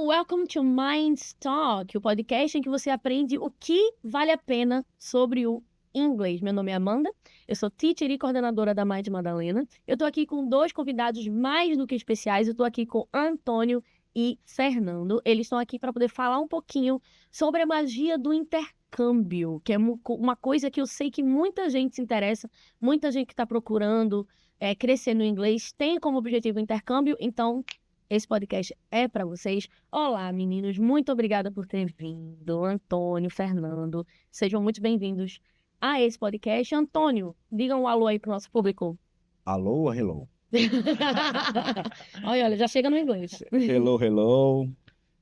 welcome to Minds Talk, o podcast em que você aprende o que vale a pena sobre o inglês. Meu nome é Amanda, eu sou teacher e coordenadora da Mind Madalena. Eu tô aqui com dois convidados mais do que especiais, eu tô aqui com Antônio e Fernando. Eles estão aqui para poder falar um pouquinho sobre a magia do intercâmbio, que é uma coisa que eu sei que muita gente se interessa, muita gente que está procurando crescer no inglês tem como objetivo o intercâmbio, então esse podcast é para vocês. Olá, meninos, muito obrigada por ter vindo. Antônio, Fernando, sejam muito bem-vindos a esse podcast. Antônio, diga um alô aí pro nosso público. Alô, hello. Olha, já chega no inglês. Hello.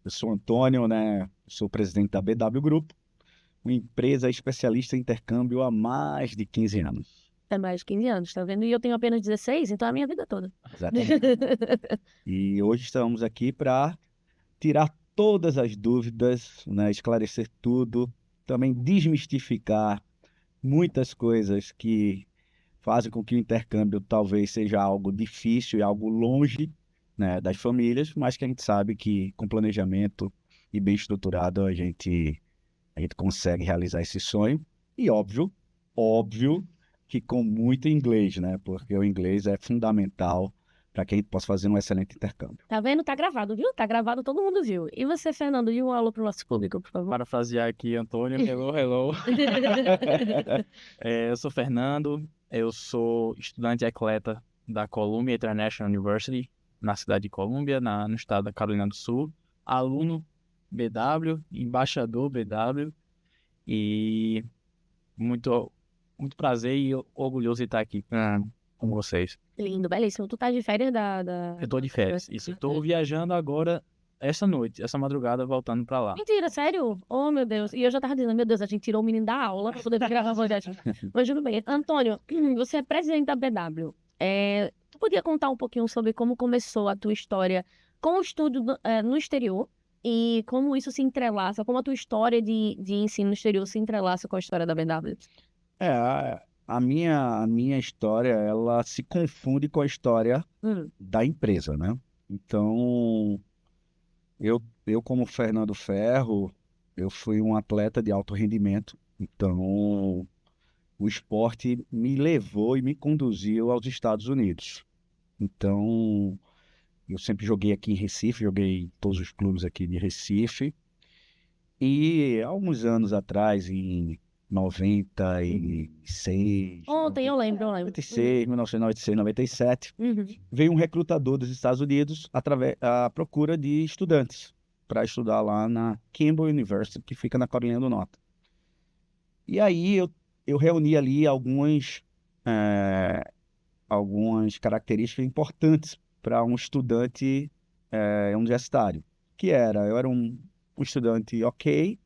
Eu sou Antônio, né? Sou presidente da BW Group, uma empresa especialista em intercâmbio há mais de 15 anos. É mais de 15 anos, tá vendo? E eu tenho apenas 16, então é a minha vida toda. Exatamente. E hoje estamos aqui para tirar todas as dúvidas, né? Esclarecer tudo, também desmistificar muitas coisas que fazem com que o intercâmbio talvez seja algo difícil e algo longe, né, das famílias, mas que a gente sabe que com planejamento e bem estruturado a gente consegue realizar esse sonho. E óbvio que com muito inglês, né, porque o inglês é fundamental para que a gente possa fazer um excelente intercâmbio. Tá vendo? Tá gravado, viu? Tá gravado, todo mundo viu. E você, Fernando, diga um alô pro nosso público, por favor. Parafrasear aqui, Antônio. Hello. Eu sou Fernando, eu sou estudante atleta da Columbia International University, na cidade de Columbia, no estado da Carolina do Sul. Aluno BW, embaixador BW, e muito prazer e orgulhoso de estar aqui com vocês. Lindo, belíssimo. Tu tá de férias Eu tô de férias, isso. Tô viajando agora, essa madrugada, voltando pra lá. Mentira, sério? Oh, meu Deus. E eu já tava dizendo, meu Deus, a gente tirou o menino da aula pra poder gravar o podcast. Mas tudo bem. Antônio, você é presidente da BW. Tu podia contar um pouquinho sobre como começou a tua história com o estudo no exterior e como isso se entrelaça, como a tua história de ensino no exterior se entrelaça com a história da BW? A minha história, ela se confunde com a história da empresa, né? Então, eu como Fernando Ferro, eu fui um atleta de alto rendimento. Então, o esporte me levou e me conduziu aos Estados Unidos. Então, eu sempre joguei aqui em Recife, joguei em todos os clubes aqui de Recife. E há alguns anos atrás, em 96... Ontem, eu lembro. 1996, 97, Uhum. veio um recrutador dos Estados Unidos à procura de estudantes para estudar lá na Campbell University, que fica na Carolina do Norte. E aí eu reuni ali algumas características importantes para um estudante universitário, que eu era um estudante ok,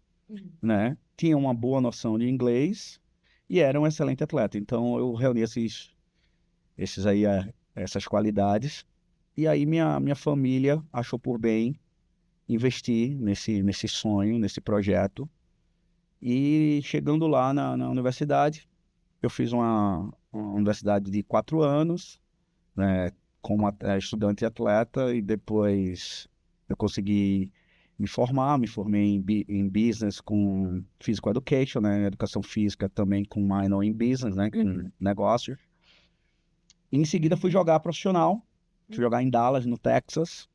né? Tinha uma boa noção de inglês e era um excelente atleta. Então eu reuni essas qualidades, e aí minha família achou por bem investir nesse sonho, nesse projeto. E chegando lá na universidade, eu fiz uma universidade de 4 anos, né, como estudante e atleta, e depois eu consegui me formei em business com physical education, né, educação física, também com minor em business, né, com negócios. E em seguida fui jogar profissional, fui jogar em Dallas, no Texas.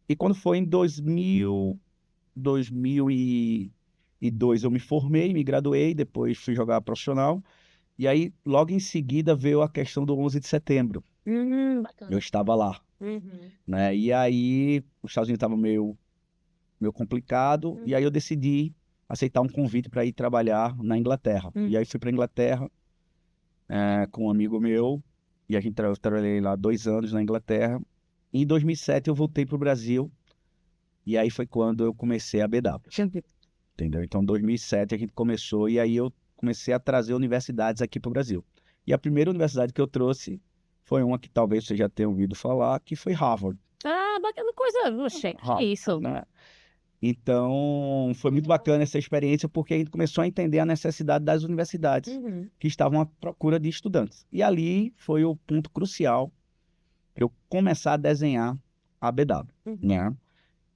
E quando foi em 2002 eu me formei, me graduei, depois fui jogar profissional. E aí, logo em seguida, veio a questão do 11 de setembro. Bacana. Eu estava lá, né? E aí, os Estados Unidos estavam meio complicado, e aí eu decidi aceitar um convite para ir trabalhar na Inglaterra. E aí fui para a Inglaterra com um amigo meu, e a gente trabalhei lá 2 anos na Inglaterra. Em 2007 eu voltei para o Brasil, e aí foi quando eu comecei a BW. Entendeu? Então, em 2007 a gente começou, e aí eu comecei a trazer universidades aqui para o Brasil. E a primeira universidade que eu trouxe foi uma que talvez você já tenha ouvido falar, que foi Harvard. Ah, bacana coisa. Oxe, Harvard, isso. né? Então, foi muito bacana essa experiência, porque a gente começou a entender a necessidade das universidades que estavam à procura de estudantes. E ali foi o ponto crucial para eu começar a desenhar a BW, né?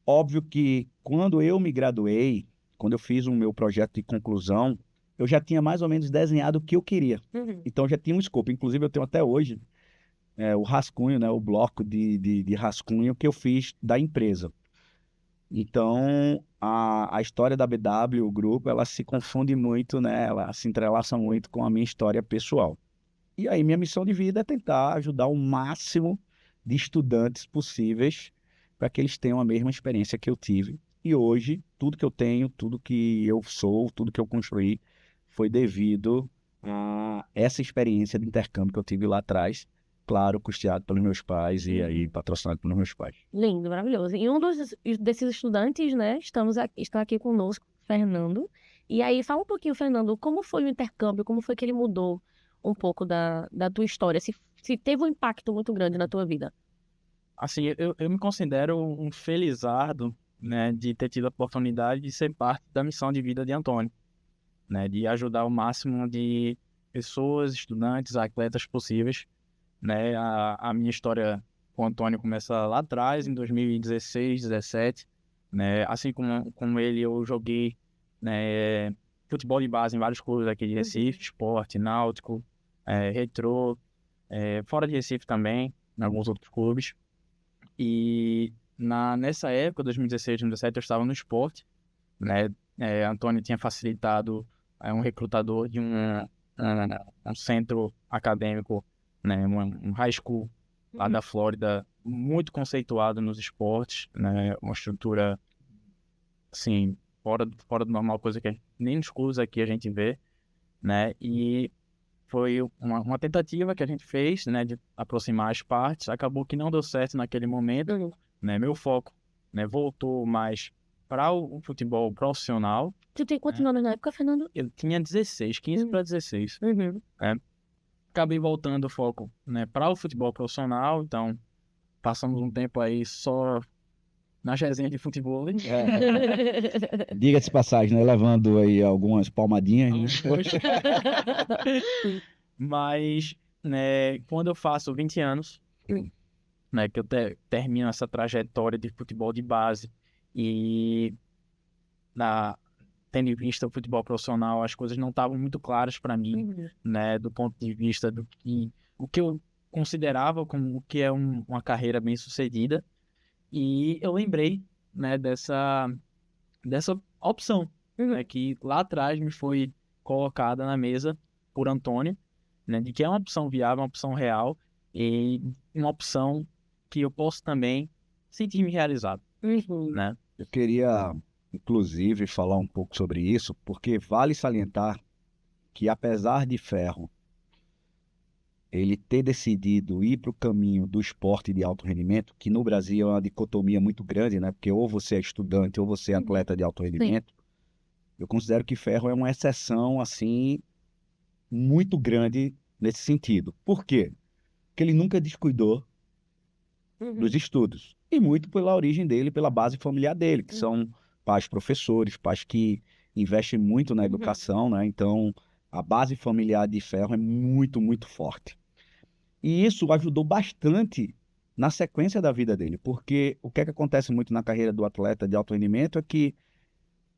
Óbvio que quando eu me graduei, quando eu fiz o meu projeto de conclusão, eu já tinha mais ou menos desenhado o que eu queria. Então já tinha um escopo. Inclusive eu tenho até hoje o rascunho, né, o bloco de rascunho que eu fiz da empresa. Então a história da BW, o grupo, ela se confunde muito, né, ela se entrelaça muito com a minha história pessoal. E aí minha missão de vida é tentar ajudar o máximo de estudantes possíveis para que eles tenham a mesma experiência que eu tive. E hoje, tudo que eu tenho, tudo que eu sou, tudo que eu construí foi devido a essa experiência de intercâmbio que eu tive lá atrás, claro, custeado pelos meus pais e aí patrocinado pelos meus pais. Lindo, maravilhoso. E um desses estudantes, né, está aqui conosco, Fernando. E aí, fala um pouquinho, Fernando, como foi o intercâmbio, como foi que ele mudou um pouco da tua história, se teve um impacto muito grande na tua vida. Assim, eu me considero um felizardo, né, de ter tido a oportunidade de ser parte da missão de vida de Antônio, né, de ajudar o máximo de pessoas, estudantes, atletas possíveis, né. A minha história com o Antônio começa lá atrás, em 2016, 17, né, assim como ele, eu joguei, né, futebol de base em vários clubes aqui de Recife, Sport, Náutico, Retrô, fora de Recife também, em alguns outros clubes. E nessa época, 2016, 2017, eu estava no Sport, né? Antônio tinha facilitado um recrutador de um centro acadêmico, né? Um high school lá da Flórida, muito conceituado nos esportes, né? Uma estrutura, assim, fora do normal, coisa que nem nos clubes aqui a gente vê, né? E foi uma tentativa que a gente fez, né, de aproximar as partes. Acabou que não deu certo naquele momento, né? Meu foco, né, voltou mais para o futebol profissional. Tu tem quantos anos na época, Fernando? Eu tinha 16, 15 para 16. Acabei voltando o foco, né, para o futebol profissional. Então, passamos um tempo aí só nas resenhas de futebol. Diga-se de passagem, né? Levando aí algumas palmadinhas, né? Mas, né, quando eu faço 20 anos, né, que eu termino essa trajetória de futebol de base e tendo em vista o futebol profissional, as coisas não estavam muito claras para mim, né, do ponto de vista o que eu considerava como o que é uma carreira bem sucedida. E eu lembrei, né, dessa opção, né, que lá atrás me foi colocada na mesa por Antônio, né, de que é uma opção viável, uma opção real e uma opção que eu posso também sentir-me realizado, né? Eu queria, inclusive, falar um pouco sobre isso, porque vale salientar que, apesar de Ferro ele ter decidido ir para o caminho do esporte de alto rendimento, que no Brasil é uma dicotomia muito grande, né? Porque ou você é estudante ou você é atleta de alto rendimento, eu considero que Ferro é uma exceção, assim, muito grande nesse sentido. Por quê? Porque ele nunca descuidou dos estudos. E muito pela origem dele, pela base familiar dele, que são pais professores, pais que investem muito na educação, né? Então, a base familiar de Ferro é muito, muito forte. E isso ajudou bastante na sequência da vida dele, porque o que é que acontece muito na carreira do atleta de alto rendimento é que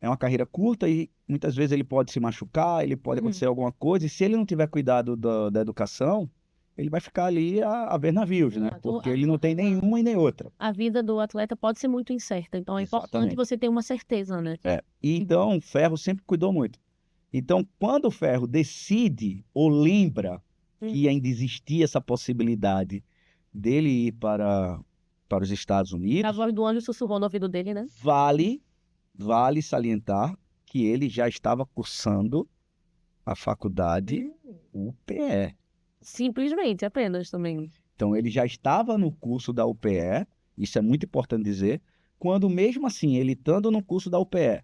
é uma carreira curta e muitas vezes ele pode se machucar, ele pode acontecer alguma coisa, e se ele não tiver cuidado da educação, ele vai ficar ali a ver navios, né? Porque ele não tem nenhuma e nem outra. A vida do atleta pode ser muito incerta, então é importante você ter uma certeza, né? E então, o Ferro sempre cuidou muito. Então, quando o Ferro decide ou lembra que ainda existia essa possibilidade dele ir para os Estados A Unidos, voz do anjo sussurrou no ouvido dele, né? vale salientar que ele já estava cursando a faculdade UPE. Simplesmente, apenas também. Então, ele já estava no curso da UPE, isso é muito importante dizer, quando mesmo assim, ele estando no curso da UPE,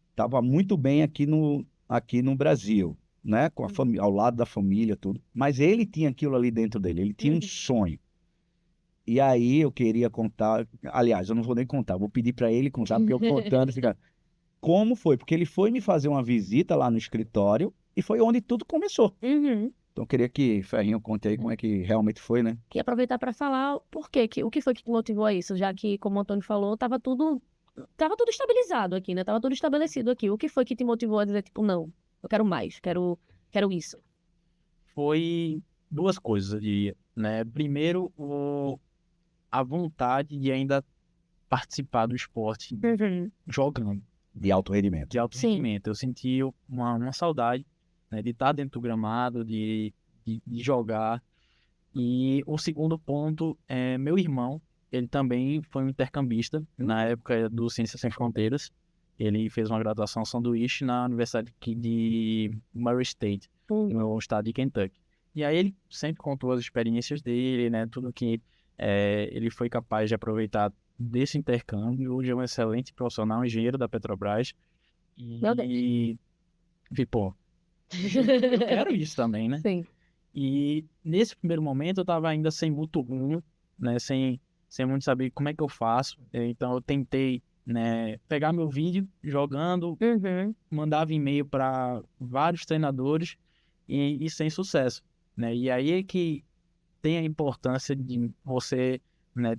estava muito bem aqui no Brasil, né? Com a família, ao lado da família, tudo. Mas ele tinha aquilo ali dentro dele, ele tinha um sonho. E aí eu queria contar, aliás, eu não vou nem contar, vou pedir para ele contar, porque eu contando, fica... Como foi? Porque ele foi me fazer uma visita lá no escritório e foi onde tudo começou. Então eu queria que Ferrinho conte aí como é que realmente foi, né? Queria aproveitar para falar o que foi que te motivou a isso, já que, como o Antônio falou, estava tudo tava tudo estabilizado aqui, né? Tava tudo estabelecido aqui. O que foi que te motivou a dizer, tipo, não, eu quero mais, quero isso? Foi duas coisas, eu diria, né? Primeiro, a vontade de ainda participar do esporte jogando, De alto rendimento. de alto Sim. rendimento. Eu senti uma saudade, né, de estar dentro do gramado, de jogar. E o segundo ponto é meu irmão, ele também foi um intercambista na época do Ciências Sem Fronteiras. Ele fez uma graduação sanduíche na Universidade aqui de Murray State, no estado de Kentucky. E aí ele sempre contou as experiências dele, né, tudo que ele foi capaz de aproveitar desse intercâmbio. Hoje é um excelente profissional, engenheiro da Petrobras. Meu Deus. E pô, eu quero isso também, né? Sim. E nesse primeiro momento eu tava ainda sem muito rumo, né? Sem muito saber como é que eu faço. Então eu tentei, né, pegar meu vídeo jogando, mandava e-mail para vários treinadores e sem sucesso, né? E aí é que tem a importância de você, né,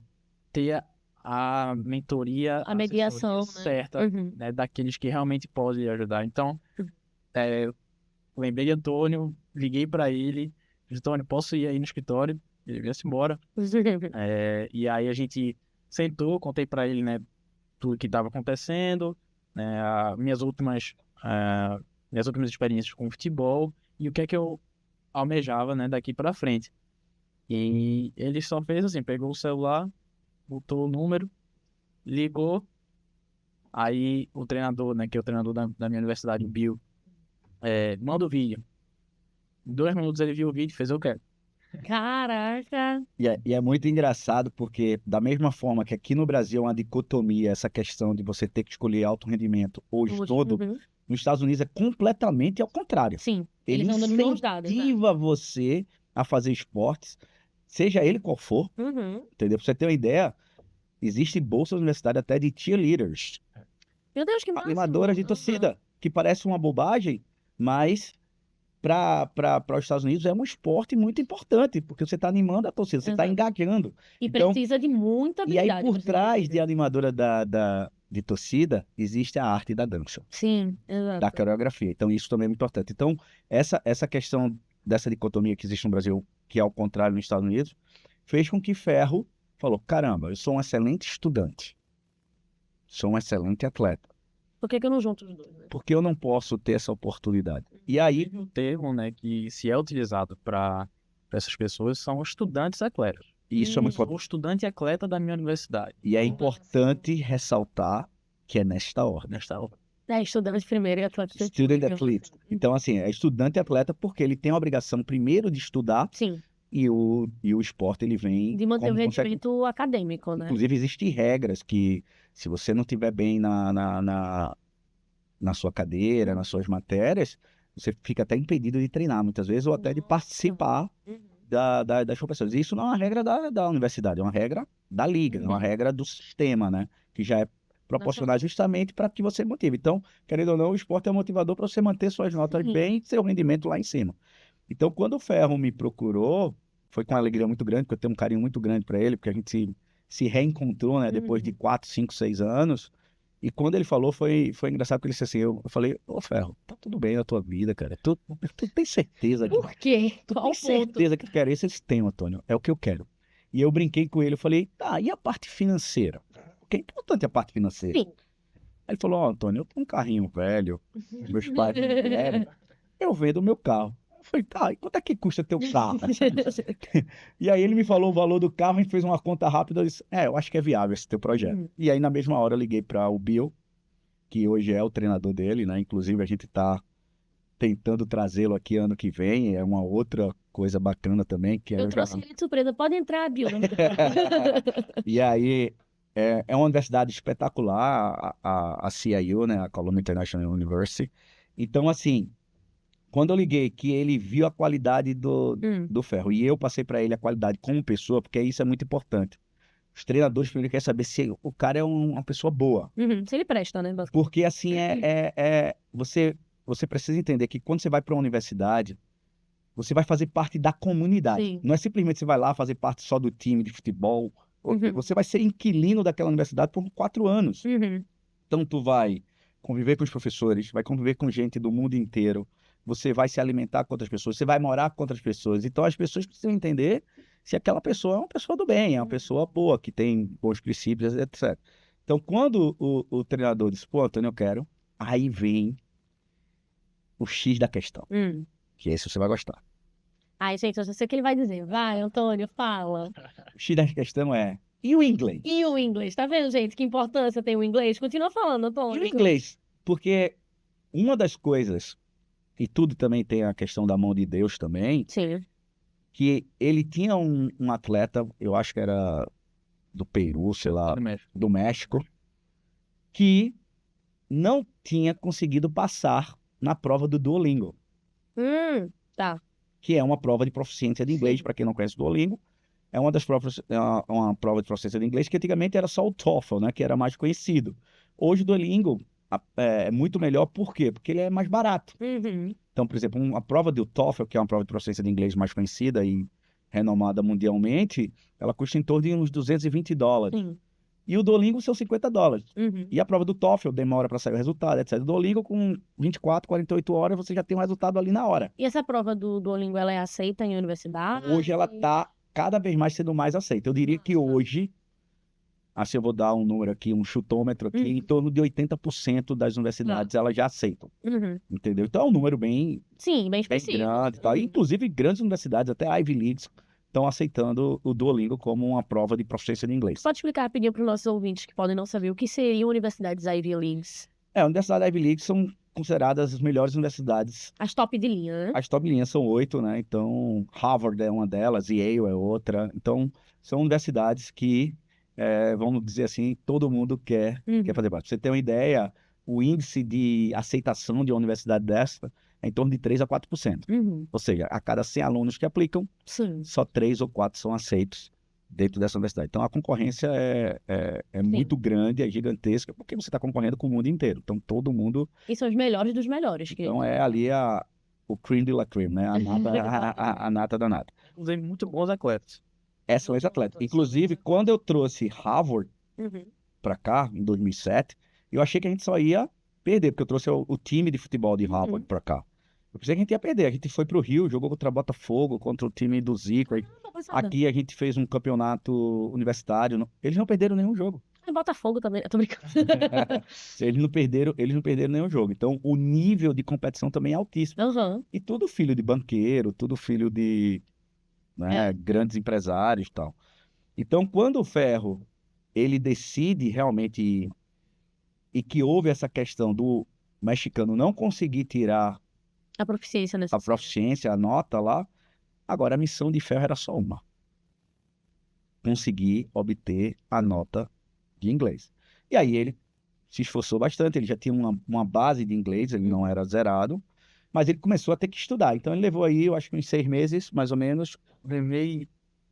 ter a mentoria, A mediação, assessoria né? certa, né, daqueles que realmente podem lhe ajudar. Então, lembrei de Antônio, liguei para ele, disse, Antônio, posso ir aí no escritório? Ele veio-se embora. E aí a gente sentou, contei para ele, né, tudo que estava acontecendo, né, minhas últimas experiências com futebol e o que é que eu almejava, né, daqui para frente. E ele só fez assim, pegou o celular, botou o número, ligou, aí o treinador, né, que é o treinador da minha universidade, o Bill, manda o vídeo. Em 2 minutos ele viu o vídeo e fez, eu quero. Caraca. E é muito engraçado porque, da mesma forma que aqui no Brasil é uma dicotomia, essa questão de você ter que escolher alto rendimento ou estudo, nos Estados Unidos é completamente ao contrário. Sim, Ele eles andam de mãos dadas, né? incentiva você a fazer esportes, seja ele qual for, entendeu? Pra você ter uma ideia, existe bolsa na universidade até de cheerleaders, Meu Deus, que máximo. animadoras de torcida, que parece uma bobagem, mas para os Estados Unidos é um esporte muito importante, porque você está animando a torcida, você está engajando. E Então, precisa de muita e habilidade. aí, por trás de animadora de torcida, existe a arte da dança, Sim, exato. da coreografia. Então, isso também é muito importante. Então, essa questão dessa dicotomia que existe no Brasil, que é ao contrário nos Estados Unidos, fez com que Ferro falou, caramba, eu sou um excelente estudante, sou um excelente atleta. Por que eu não junto os dois, né? Porque eu não posso ter essa oportunidade. E aí, o termo, né, que se é utilizado para essas pessoas são estudantes atletas. isso é muito O estudante atleta da minha universidade. E é importante ressaltar que é nesta ordem. Nesta hora. Estudante primeiro e atleta Student athlete. Então, assim, é estudante atleta porque ele tem a obrigação primeiro de estudar Sim, e o esporte ele vem de manter o como consequência. rendimento acadêmico, né? Inclusive, existem regras que se você não estiver bem na sua cadeira, nas suas matérias, você fica até impedido de treinar muitas vezes ou até de participar das competições. Isso não é uma regra da universidade, é uma regra da liga, é uma regra do sistema, né? Que já é proporcionar justamente para que você motive. Então, querendo ou não, o esporte é um motivador para você manter suas notas bem e seu rendimento lá em cima. Então, quando o Ferro me procurou, foi com uma alegria muito grande, porque eu tenho um carinho muito grande para ele, porque a gente se reencontrou, né? Depois de 4, 5, 6 anos. E quando ele falou, foi engraçado, porque ele disse assim, eu falei, ô Ferro, tá tudo bem na tua vida, cara. Tu tem certeza que... Por quê? Tu Qual tem o ponto? certeza que tu quer isso? Eles têm, Antônio. É o que eu quero. E eu brinquei com ele, eu falei, tá, e a parte financeira? Porque é importante a parte financeira. Sim. Aí ele falou, ó, Antônio, eu tenho um carrinho velho, meus pais me deram, eu vendo o meu carro. Eu falei, tá, e quanto é que custa teu carro? E aí ele me falou o valor do carro, a gente fez uma conta rápida, eu disse, eu acho que é viável esse teu projeto. E aí na mesma hora eu liguei para o Bill, que hoje é o treinador dele, né? Inclusive a gente tá tentando trazê-lo aqui ano que vem, é uma outra coisa bacana também. Que Eu trouxe ele de surpresa. Pode entrar, Bill. E aí, é uma universidade espetacular, a CIU, né? A Columbia International University. Então, assim, quando eu liguei que ele viu a qualidade do Ferro e eu passei para ele a qualidade como pessoa, porque isso é muito importante. Os treinadores primeiro querem saber se o cara é uma pessoa boa. Se ele presta, né? Porque, assim, você precisa entender que quando você vai para uma universidade, você vai fazer parte da comunidade. Sim. Não é simplesmente você vai lá fazer parte só do time de futebol Uhum. Você vai ser inquilino daquela universidade por 4 anos. Uhum. Então, tu vai conviver com os professores, vai conviver com gente do mundo inteiro, você vai se alimentar com outras pessoas, você vai morar com outras pessoas. Então, as pessoas precisam entender se aquela pessoa é uma pessoa do bem, é uma pessoa boa, que tem bons princípios, etc. Então, quando o treinador diz, pô, Antônio, eu quero, aí vem o X da questão, que esse você vai gostar. Ai, gente, eu já sei o que ele vai dizer. Vai, Antônio, fala. O X da questão é, e o inglês? E o inglês? Tá vendo, gente? Que importância tem o inglês? Continua falando, E Antônio. o inglês? Porque uma das coisas, e tudo também tem a questão da mão de Deus também, Sim. que ele tinha um atleta, eu acho que era do Peru, sei lá, Do México. do México, que não tinha conseguido passar na prova do Duolingo, Tá. que é uma prova de proficiência de inglês, Sim. para quem não conhece o Duolingo. É uma das provas, uma prova de proficiência de inglês que antigamente era só o TOEFL, né, que era mais conhecido. Hoje o Duolingo é muito melhor, por quê? Porque ele é mais barato. Uhum. Então, por exemplo, uma prova do TOEFL, que é uma prova de proficiência de inglês mais conhecida e renomada mundialmente, ela custa em torno de uns $220. Sim. E o Duolingo são $50. Uhum. E a prova do TOEFL demora para sair o resultado, etc. O Duolingo, com 24, 48 horas, você já tem um resultado ali na hora. E essa prova do Duolingo, ela é aceita em universidade? Hoje ela está cada vez mais sendo mais aceita. Eu diria que hoje, assim eu vou dar um número aqui, um chutômetro aqui, em torno de 80% das universidades elas já aceitam, Uhum. entendeu? Então é um número bem Sim, bem bem específico. grande e tal. Uhum. Inclusive, grandes universidades, até Ivy Leagues, estão aceitando o Duolingo como uma prova de proficiência de inglês. Pode explicar rapidinho para os nossos ouvintes que podem não saber o que seriam universidades Ivy Leagues? A Universidade Ivy League são consideradas as melhores universidades. As top de linha, né? As top linhas são 8, né? Então, Harvard é uma delas, Yale é outra. Então, são universidades que, vamos dizer assim, todo mundo quer fazer parte. Pra você ter uma ideia, o índice de aceitação de uma universidade dessa é em torno de 3 a 4%. Uhum. Ou seja, a cada 100 alunos que aplicam, Sim. só 3 ou 4 são aceitos dentro dessa universidade. Então, a concorrência é muito grande, é gigantesca, porque você está concorrendo com o mundo inteiro. Então, todo mundo... E são os melhores dos melhores. Então, é ali o creme de la creme, né? A nata da nata. Inclusive, muito bons atletas. Excelentes atletas. Inclusive, quando eu trouxe Harvard Uhum. para cá, em 2007, eu achei que a gente só ia perder, porque eu trouxe o time de futebol de Harvard para cá. Eu pensei que a gente ia perder. A gente foi para o Rio, jogou contra o Botafogo, contra o time do Zico. Aqui a gente fez um campeonato universitário. Eles não perderam nenhum jogo. Botafogo também, eu tô brincando. Eles não perderam nenhum jogo. Então, o nível de competição também é altíssimo. Uhum. E tudo filho de banqueiro, tudo filho de grandes empresários e tal. Então, quando o Ferro ele decide realmente ir, e que houve essa questão do mexicano não conseguir tirar A proficiência nessa. a proficiência, a nota lá, agora a missão de Ferro era só uma: conseguir obter a nota de inglês. E aí ele se esforçou bastante, ele já tinha uma base de inglês, ele não era zerado, mas ele começou a ter que estudar. Então ele levou aí, eu acho que uns 6 meses, mais ou menos. Levei,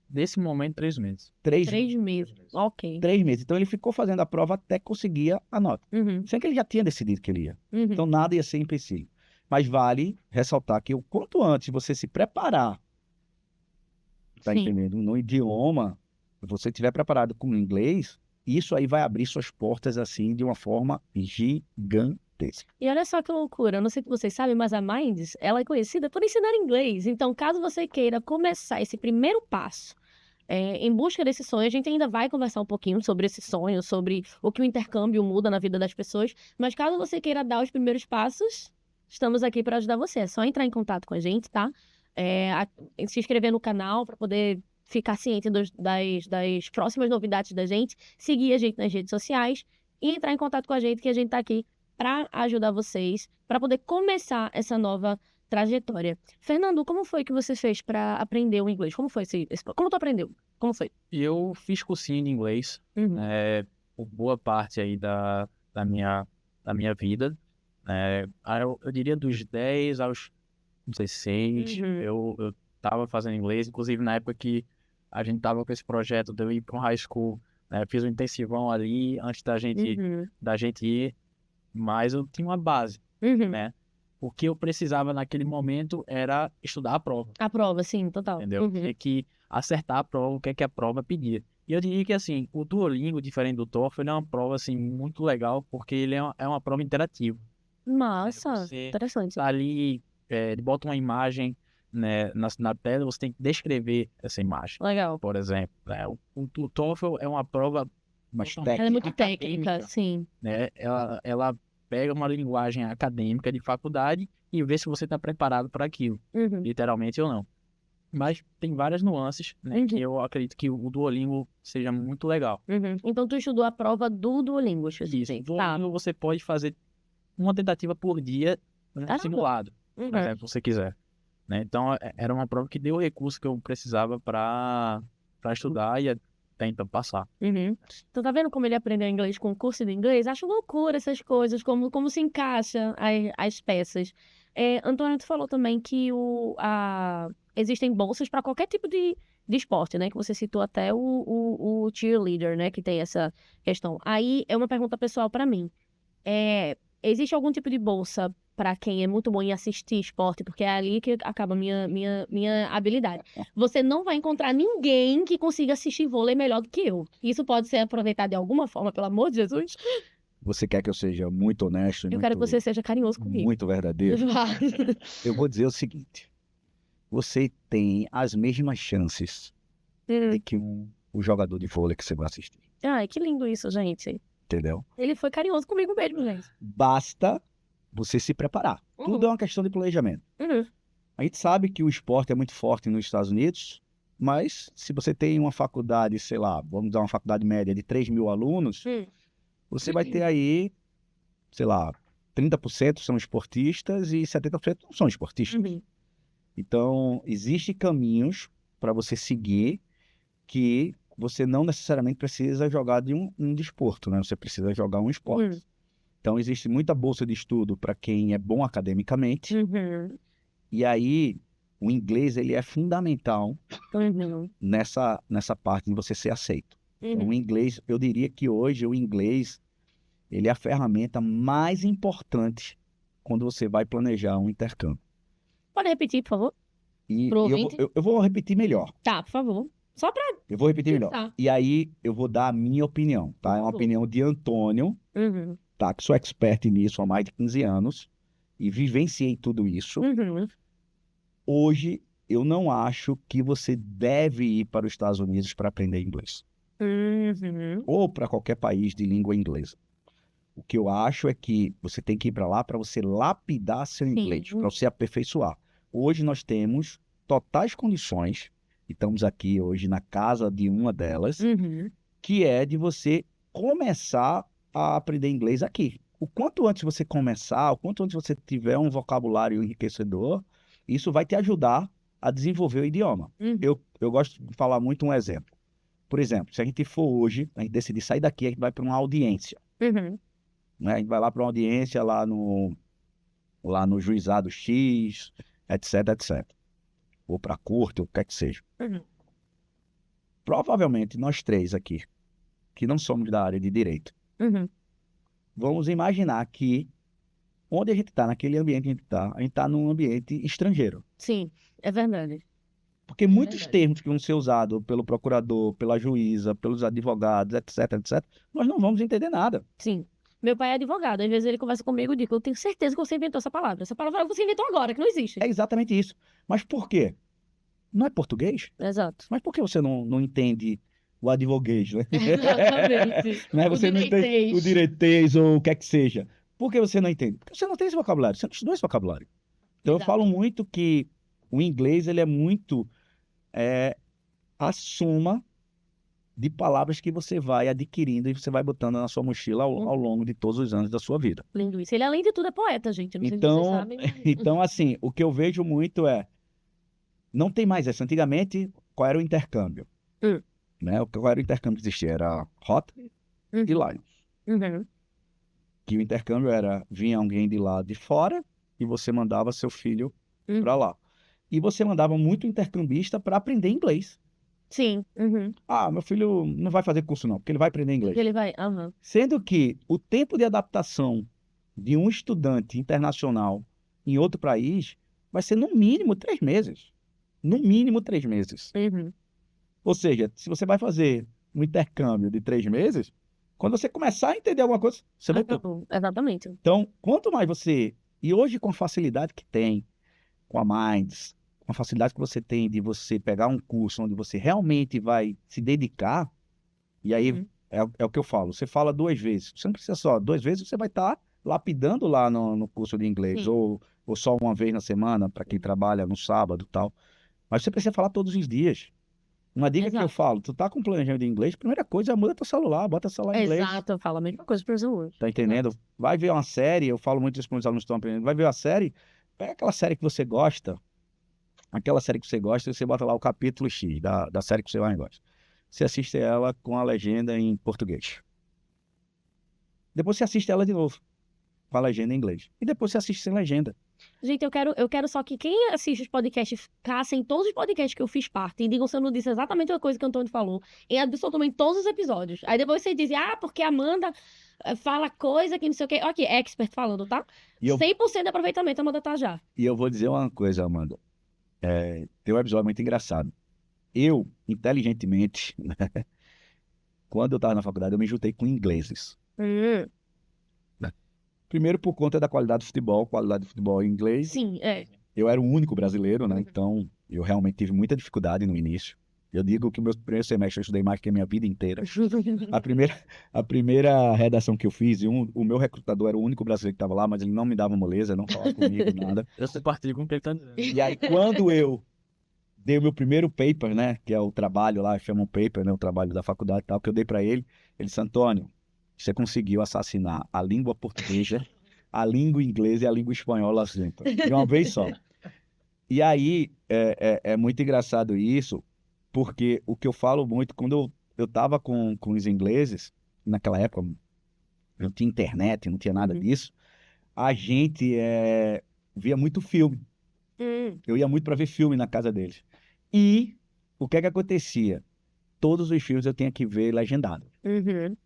nesse momento, 3 meses. 3 meses. Ok. meses. Então ele ficou fazendo a prova até conseguir a nota. Uhum. Sendo que ele já tinha decidido que ele ia. Uhum. Então nada ia ser empecilho. Mas vale ressaltar que o quanto antes você se preparar, tá Sim. entendendo? No idioma, você estiver preparado com o inglês, isso aí vai abrir suas portas assim de uma forma gigantesca. E olha só que loucura, eu não sei se vocês sabem, mas a Minds, ela é conhecida por ensinar inglês. Então, caso você queira começar esse primeiro passo em busca desse sonho, a gente ainda vai conversar um pouquinho sobre esse sonho, sobre o que o intercâmbio muda na vida das pessoas. Mas caso você queira dar os primeiros passos, estamos aqui para ajudar você. É só entrar em contato com a gente, tá? Se inscrever no canal para poder ficar ciente das próximas novidades da gente, seguir a gente nas redes sociais e entrar em contato com a gente, que a gente tá aqui para ajudar vocês, para poder começar essa nova trajetória. Fernando, como foi que você fez para aprender o inglês? Como foi como tu aprendeu? Como foi? Eu fiz cursinho de inglês, Uhum. por boa parte aí da minha vida. Eu diria dos 10 aos 16, Uhum. eu tava fazendo inglês, inclusive na época que a gente tava com esse projeto de eu ir para um high school, né? Eu fiz um intensivão ali antes da gente ir, mas eu tinha uma base, Uhum. né? O que eu precisava naquele momento era estudar a prova, A prova, sim, total. entendeu? Uhum. Tinha que acertar a prova, o que é que a prova pedia. E eu diria que, assim, o Duolingo, diferente do TOEFL, ele é uma prova, assim, muito legal, porque ele é uma prova interativa. Massa, Você interessante. tá ali, ele bota uma imagem, né, na tela, você tem que descrever essa imagem, Legal. por exemplo. Né? O TOEFL é uma prova bastante Ela é muito técnica, acadêmica, sim. né? Ela pega uma linguagem acadêmica de faculdade e vê se você está preparado para aquilo, Uhum. literalmente ou não. Mas tem várias nuances, né, que eu acredito que o Duolingo seja muito legal. Uhum. Então, tu estudou a prova do Duolingo, Isso, tá. Duolingo você pode fazer uma tentativa por dia no Caramba. simulado, por Uhum. exemplo, se você quiser. Né? Então, era uma prova que deu o recurso que eu precisava para estudar e até então passar. Uhum. Então, tá vendo como ele aprendeu inglês com o curso de inglês? Acho loucura essas coisas, como se encaixa as peças. Antônio, tu falou também que existem bolsas para qualquer tipo de esporte, né? Que você citou até o cheerleader, né? Que tem essa questão. Aí, é uma pergunta pessoal para mim. Existe algum tipo de bolsa para quem é muito bom em assistir esporte? Porque é ali que acaba a minha habilidade. Você não vai encontrar ninguém que consiga assistir vôlei melhor do que eu. Isso pode ser aproveitado de alguma forma, pelo amor de Jesus? Você quer que eu seja muito honesto e Eu quero que você seja carinhoso comigo. muito verdadeiro? Vai. Eu vou dizer o seguinte. Você tem as mesmas chances de que o jogador de vôlei que você vai assistir. Ai, que lindo isso, gente. Entendeu? Ele foi carinhoso comigo mesmo, gente. Basta você se preparar. Tudo é uma questão de planejamento. Uhum. A gente sabe que o esporte é muito forte nos Estados Unidos, mas se você tem uma faculdade, sei lá, vamos dar uma faculdade média de 3 mil alunos, você vai ter aí, sei lá, 30% são esportistas e 70% não são esportistas. Uhum. Então, existem caminhos para você seguir que você não necessariamente precisa jogar de um desporto, né? Você precisa jogar um esporte. Então, existe muita bolsa de estudo para quem é bom academicamente. Uhum. E aí, o inglês ele é fundamental Uhum. nessa parte de você ser aceito. Então, Uhum. o inglês, eu diria que hoje o inglês ele é a ferramenta mais importante quando você vai planejar um intercâmbio. Pode repetir, por favor? E Pro eu vou, ouvinte? eu vou repetir melhor. Tá, por favor. Só pra... Eu vou repetir melhor. Tá. E aí, eu vou dar a minha opinião, tá? É uma favor. opinião de Antônio, Uhum. tá? Que sou expert nisso há mais de 15 anos e vivenciei tudo isso. Uhum. Hoje, eu não acho que você deve ir para os Estados Unidos para aprender inglês. Uhum. Ou para qualquer país de língua inglesa. O que eu acho é que você tem que ir para lá para você lapidar seu inglês, para você aperfeiçoar. Hoje nós temos totais condições, e estamos aqui hoje na casa de uma delas, Uhum. que é de você começar a aprender inglês aqui. O quanto antes você começar, o quanto antes você tiver um vocabulário enriquecedor, isso vai te ajudar a desenvolver o idioma. Uhum. Eu gosto de falar muito um exemplo. Por exemplo, se a gente for hoje, a gente decidir sair daqui, a gente vai para uma audiência. Uhum. Né? A gente vai lá para uma audiência lá no juizado X, etc, etc. Ou para a corte, ou o que quer que seja. Uhum. Provavelmente nós três aqui, que não somos da área de direito, Uhum. vamos imaginar que onde a gente está, naquele ambiente que a gente está num ambiente estrangeiro. Sim, é verdade. Porque muitos verdade. termos que vão ser usados pelo procurador, pela juíza, pelos advogados, etc, etc, nós não vamos entender nada. Sim. Meu pai é advogado, às vezes ele conversa comigo e diz que eu tenho certeza que você inventou essa palavra. Essa palavra você inventou agora, que não existe. É exatamente isso. Mas por quê? Não é português? Exato. Mas por que você não entende o advoguês, né? Exatamente. Né? O Você não entende direitês. o direitês ou o que é que seja. Por que você não entende? Porque você não tem esse vocabulário, você não estudou esse vocabulário. Então, Exato. eu falo muito que o inglês ele é muito a soma de palavras que você vai adquirindo e você vai botando na sua mochila ao longo de todos os anos da sua vida. Lindo isso. Ele, além de tudo, é poeta, gente. Não sei se vocês Então, sabem. então, assim, o que eu vejo muito não tem mais essa. Antigamente, qual era o intercâmbio? Né? Qual era o intercâmbio que existia? Era Rotary e Lions. Uhum. Que o intercâmbio vinha alguém de lá de fora e você mandava seu filho para lá. E você mandava muito intercambista para aprender inglês. Sim. Uhum. Ah, meu filho não vai fazer curso não, porque ele vai aprender inglês. Ele vai... Uhum. Sendo que o tempo de adaptação de um estudante internacional em outro país vai ser no mínimo 3 meses. No mínimo 3 meses. Uhum. Ou seja, se você vai fazer um intercâmbio de 3 meses, quando você começar a entender alguma coisa, você vai ter. Exatamente. Então, quanto mais você... E hoje, com a facilidade que tem, com a Minds, com a facilidade que você tem de você pegar um curso onde você realmente vai se dedicar, e aí Uhum. é o que eu falo, você fala 2 vezes. Você não precisa só 2 vezes, você vai estar lapidando lá no curso de inglês, Sim. ou só uma vez na semana, para quem trabalha no sábado e tal. Mas você precisa falar todos os dias. Uma dica que eu Exato. falo, tu tá com planejamento de inglês, primeira coisa, muda teu celular, bota o celular em inglês. Exato, eu falo a mesma coisa para os alunos. Tá entendendo? Vai ver uma série, eu falo muito isso para os alunos que estão aprendendo, vai ver uma série, pega aquela série que você gosta, e você bota lá o capítulo X da série que você mais gosta. Você assiste ela com a legenda em português. Depois você assiste ela de novo, com a legenda em inglês. E depois você assiste sem legenda. Gente, eu quero só que quem assiste os podcasts caçem todos os podcasts que eu fiz parte e digam se eu não disse exatamente a coisa que o Antônio falou em absolutamente todos os episódios. Aí depois vocês dizem, porque a Amanda fala coisa que não sei o quê. Ó, aqui, expert falando, tá? E eu, 100% de aproveitamento, Amanda tá já. e eu vou dizer uma coisa, Amanda. Tem um episódio muito engraçado. Eu, inteligentemente, quando eu estava na faculdade, eu me juntei com ingleses. Primeiro por conta da qualidade do futebol em inglês. Sim, Eu era o único brasileiro, né? Uhum. Então, eu realmente tive muita dificuldade no início. Eu digo que o meu primeiro semestre eu estudei mais que a minha vida inteira. A primeira redação que eu fiz, o meu recrutador era o único brasileiro que estava lá, mas ele não me dava moleza, não falava comigo, nada. Eu compartilho com o que ele tá dizendo. E aí, quando eu dei o meu primeiro paper, né? Que é o trabalho lá, chamam paper, né? O trabalho da faculdade e tal, que eu dei para ele. Ele disse, Antônio, você conseguiu assassinar a língua portuguesa, a língua inglesa e a língua espanhola juntas, de uma vez só. E aí, é muito engraçado isso, porque o que eu falo muito, quando eu tava com os ingleses, naquela época, não tinha internet, não tinha nada Uhum. disso, a gente via muito filme. Eu ia muito para ver filme na casa deles. E o que é que acontecia? Todos os filmes eu tinha que ver legendado. Uhum.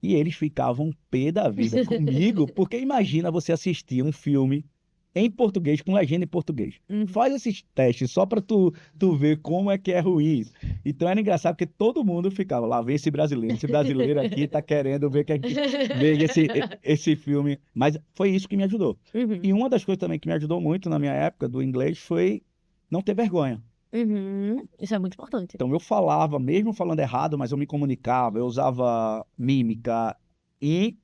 E eles ficavam pé da vida comigo, porque imagina você assistir um filme em português, com legenda em português. Uhum. Faz esses testes só para tu ver como é que é ruim isso. Então era engraçado porque todo mundo ficava lá, vê esse brasileiro aqui tá querendo ver esse filme. Mas foi isso que me ajudou. Uhum. E uma das coisas também que me ajudou muito na minha época do inglês foi não ter vergonha. Uhum. Isso é muito importante. Então eu falava, mesmo falando errado, mas eu me comunicava, eu usava mímica e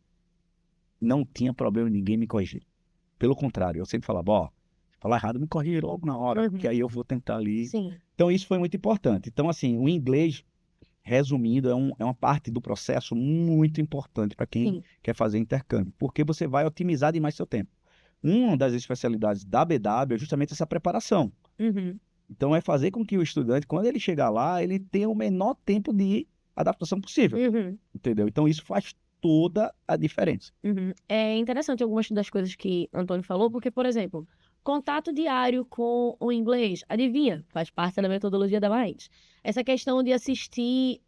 não tinha problema em ninguém me corrigir. Pelo contrário, eu sempre falava, ó, falar errado, me corrige logo na hora, Uhum. porque aí eu vou tentar ali. Sim. Então isso foi muito importante. Então assim, o inglês, resumindo, é uma parte do processo muito importante para quem Sim. quer fazer intercâmbio, porque você vai otimizar demais seu tempo. Uma das especialidades da BW é justamente essa preparação. Uhum. Então, é fazer com que o estudante, quando ele chegar lá, ele tenha o menor tempo de adaptação possível, Uhum. entendeu? Então, isso faz toda a diferença. Uhum. É interessante algumas das coisas que Antônio falou, porque, por exemplo, contato diário com o inglês, adivinha, faz parte da metodologia da Minds. Essa questão de assistir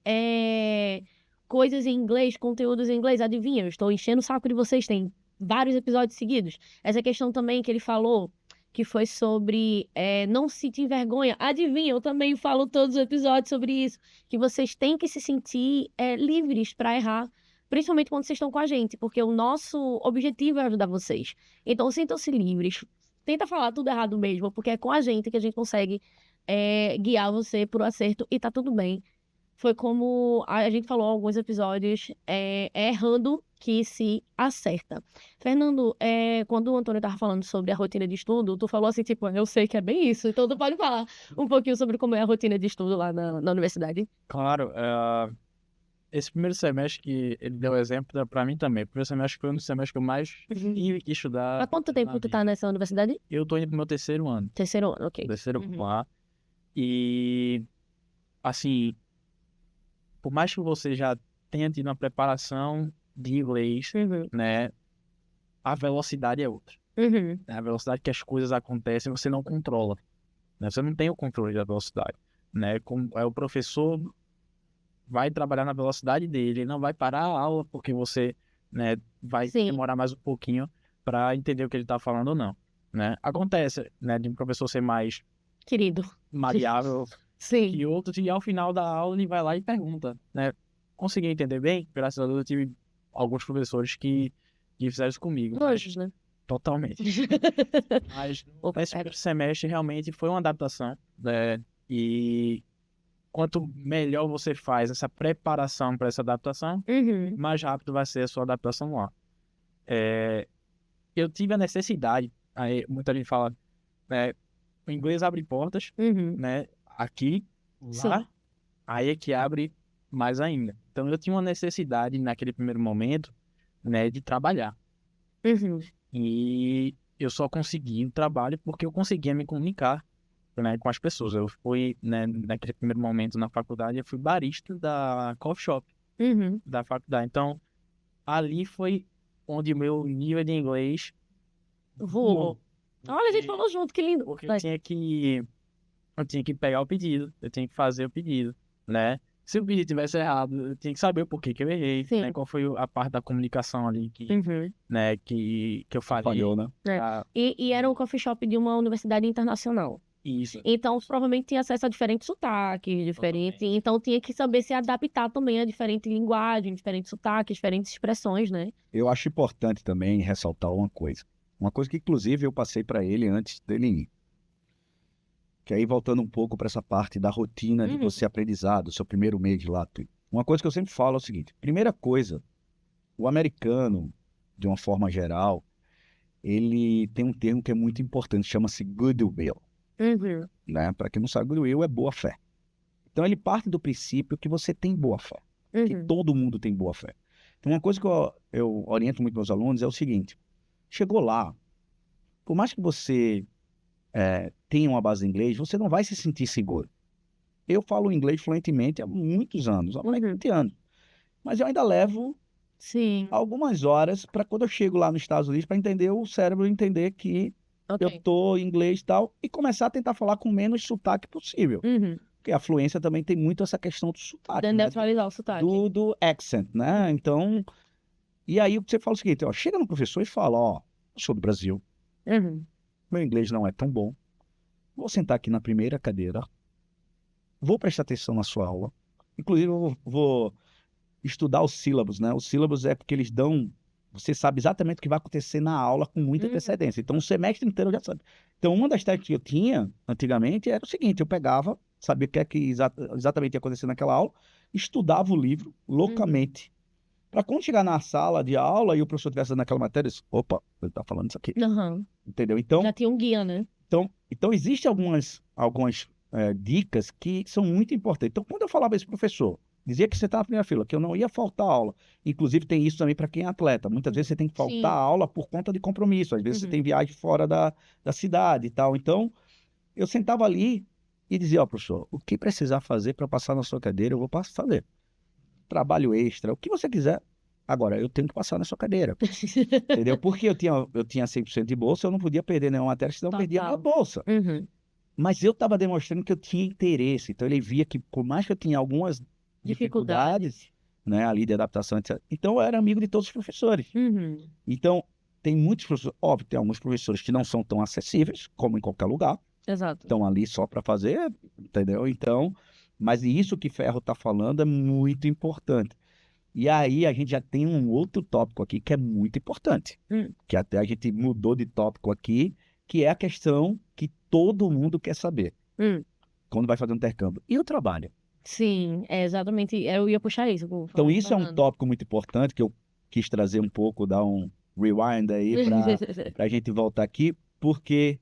coisas em inglês, conteúdos em inglês, adivinha, eu estou enchendo o saco de vocês, tem vários episódios seguidos. Essa questão também que ele falou, que foi sobre não se sentir vergonha, adivinha, eu também falo todos os episódios sobre isso, que vocês têm que se sentir livres para errar, principalmente quando vocês estão com a gente, porque o nosso objetivo é ajudar vocês. Então, sintam-se livres. Tenta falar tudo errado mesmo, porque é com a gente que a gente consegue guiar você pro acerto e tá tudo bem. Foi como a gente falou em alguns episódios, errando que se acerta. Fernando, quando o Antônio tava falando sobre a rotina de estudo, tu falou assim, tipo, eu sei que é bem isso, então tu pode falar um pouquinho sobre como é a rotina de estudo lá na universidade? Claro, esse primeiro semestre que ele deu exemplo, pra mim também. O primeiro semestre foi um dos semestres que eu mais tive que estudar. Há quanto tempo na tu vida. tá nessa universidade? Eu tô indo pro meu terceiro ano. Terceiro ano, ok. Terceiro Uhum. lá. E, assim, por mais que você já tenha tido uma preparação de inglês, Uhum. né, a velocidade é outra. Uhum. A velocidade que as coisas acontecem, você não controla. Né? Você não tem o controle da velocidade. Né? O professor vai trabalhar na velocidade dele, ele não vai parar a aula porque você, né, vai Sim. demorar mais um pouquinho para entender o que ele está falando ou não. Né? Acontece, né, de um professor ser mais Querido. maleável, Sim. que outros, e ao final da aula ele vai lá e pergunta, né? Consegui entender bem? Graças a Deus eu tive alguns professores que fizeram isso comigo. mas- Anjos, né? Totalmente. Mas Opa, nesse primeiro semestre realmente foi uma adaptação, né? E quanto melhor você faz essa preparação para essa adaptação, Uhum. mais rápido vai ser a sua adaptação lá. Eu tive a necessidade, aí muita gente fala, o inglês abre portas, Uhum. né? Aqui, Sim. lá, aí é que abre mais ainda. Então eu tinha uma necessidade naquele primeiro momento, né, de trabalhar. Uhum. E eu só consegui o trabalho porque eu conseguia me comunicar, né, com as pessoas. Eu fui, né, naquele primeiro momento na faculdade, eu fui barista da coffee shop Uhum. da faculdade. Então, ali foi onde o meu nível de inglês Voou. Olha, a gente Porque- falou junto, que lindo. Porque Vai. eu tinha que pegar o pedido, eu tinha que fazer o pedido, né? Se o pedido tivesse errado, eu tinha que saber o porquê que eu errei, Sim. né? Qual foi a parte da comunicação ali Uhum. né, que eu falei. Falhou, né? É. Ah, E era um coffee shop de uma universidade internacional. isso. Então, provavelmente tinha acesso a diferentes sotaques, diferentes. Totalmente. Então, tinha que saber se adaptar também a diferente linguagem, diferentes sotaques, diferentes expressões, né? Eu acho importante também ressaltar uma coisa. Uma coisa que, inclusive, eu passei para ele antes dele ir. Que aí, voltando um pouco para essa parte da rotina de Uhum. você aprendizado, seu primeiro mês de lá. Uma coisa que eu sempre falo é o seguinte. Primeira coisa, o americano, de uma forma geral, ele tem um termo que é muito importante, chama-se goodwill, Uhum. né? Para quem não sabe, goodwill é boa fé. Então, ele parte do princípio que você tem boa fé, que Uhum. todo mundo tem boa fé. Então, uma coisa que eu oriento muito meus alunos é o seguinte: chegou lá, por mais que você tenha uma base em inglês, você não vai se sentir seguro. Eu falo inglês fluentemente há muitos anos, há mais de Uhum. 20 anos, mas eu ainda levo Sim. algumas horas para quando eu chego lá nos Estados Unidos para entender o cérebro, entender que eu Ok. tô em inglês e tal, e começar a tentar falar com menos sotaque possível. Uhum. Porque a fluência também tem muito essa questão do sotaque, De né? neutralizar o sotaque. Do accent, né? Então, e aí você fala o seguinte, ó, chega no professor e fala, ó, eu sou do Brasil, Uhum. meu inglês não é tão bom, vou sentar aqui na primeira cadeira, vou prestar atenção na sua aula, inclusive eu vou estudar os sílabos, né? Os sílabos é porque eles dão, você sabe exatamente o que vai acontecer na aula com muita Uhum. antecedência. Então, o semestre inteiro já sabe. Então, uma das técnicas que eu tinha antigamente era o seguinte: eu pegava, sabia o que é que exatamente ia acontecer naquela aula, estudava o livro loucamente. Para quando chegar na sala de aula e o professor estivesse dando aquela matéria, eu disse, opa, ele está falando isso aqui. Aham. Entendeu? Então, Já tinha um guia, né? então existem algumas dicas que são muito importantes. Então, quando eu falava isso, professor, dizia que você está na primeira fila, que eu não ia faltar aula. Inclusive, tem isso também para quem é atleta. Muitas vezes você tem que faltar Sim. aula por conta de compromisso. Às vezes você Uhum. tem viagem fora da cidade e tal. Então, eu sentava ali e dizia, ó, professor, o que precisar fazer para passar na sua cadeira, eu vou fazer. Trabalho extra, o que você quiser. Agora, eu tenho que passar na sua cadeira. Entendeu? Porque eu tinha 100% de bolsa, eu não podia perder nenhuma matéria, senão eu perdia a minha Total. bolsa. Uhum. Mas eu estava demonstrando que eu tinha interesse. Então, ele via que, por mais que eu tinha algumas dificuldades, né, ali de adaptação, etc., então eu era amigo de todos os professores. Uhum. Então, tem muitos professores, óbvio, tem alguns professores que não são tão acessíveis, como em qualquer lugar, Exato. estão ali só para fazer, entendeu? Então, mas isso que Ferro está falando é muito importante. E aí a gente já tem um outro tópico aqui que é muito importante, que até a gente mudou de tópico aqui, que é a questão que todo mundo quer saber quando vai fazer um intercâmbio. E o trabalho? Sim, é exatamente. Eu ia puxar isso. Então isso é um tópico muito importante que eu quis trazer um pouco, dar um rewind aí para a gente voltar aqui, porque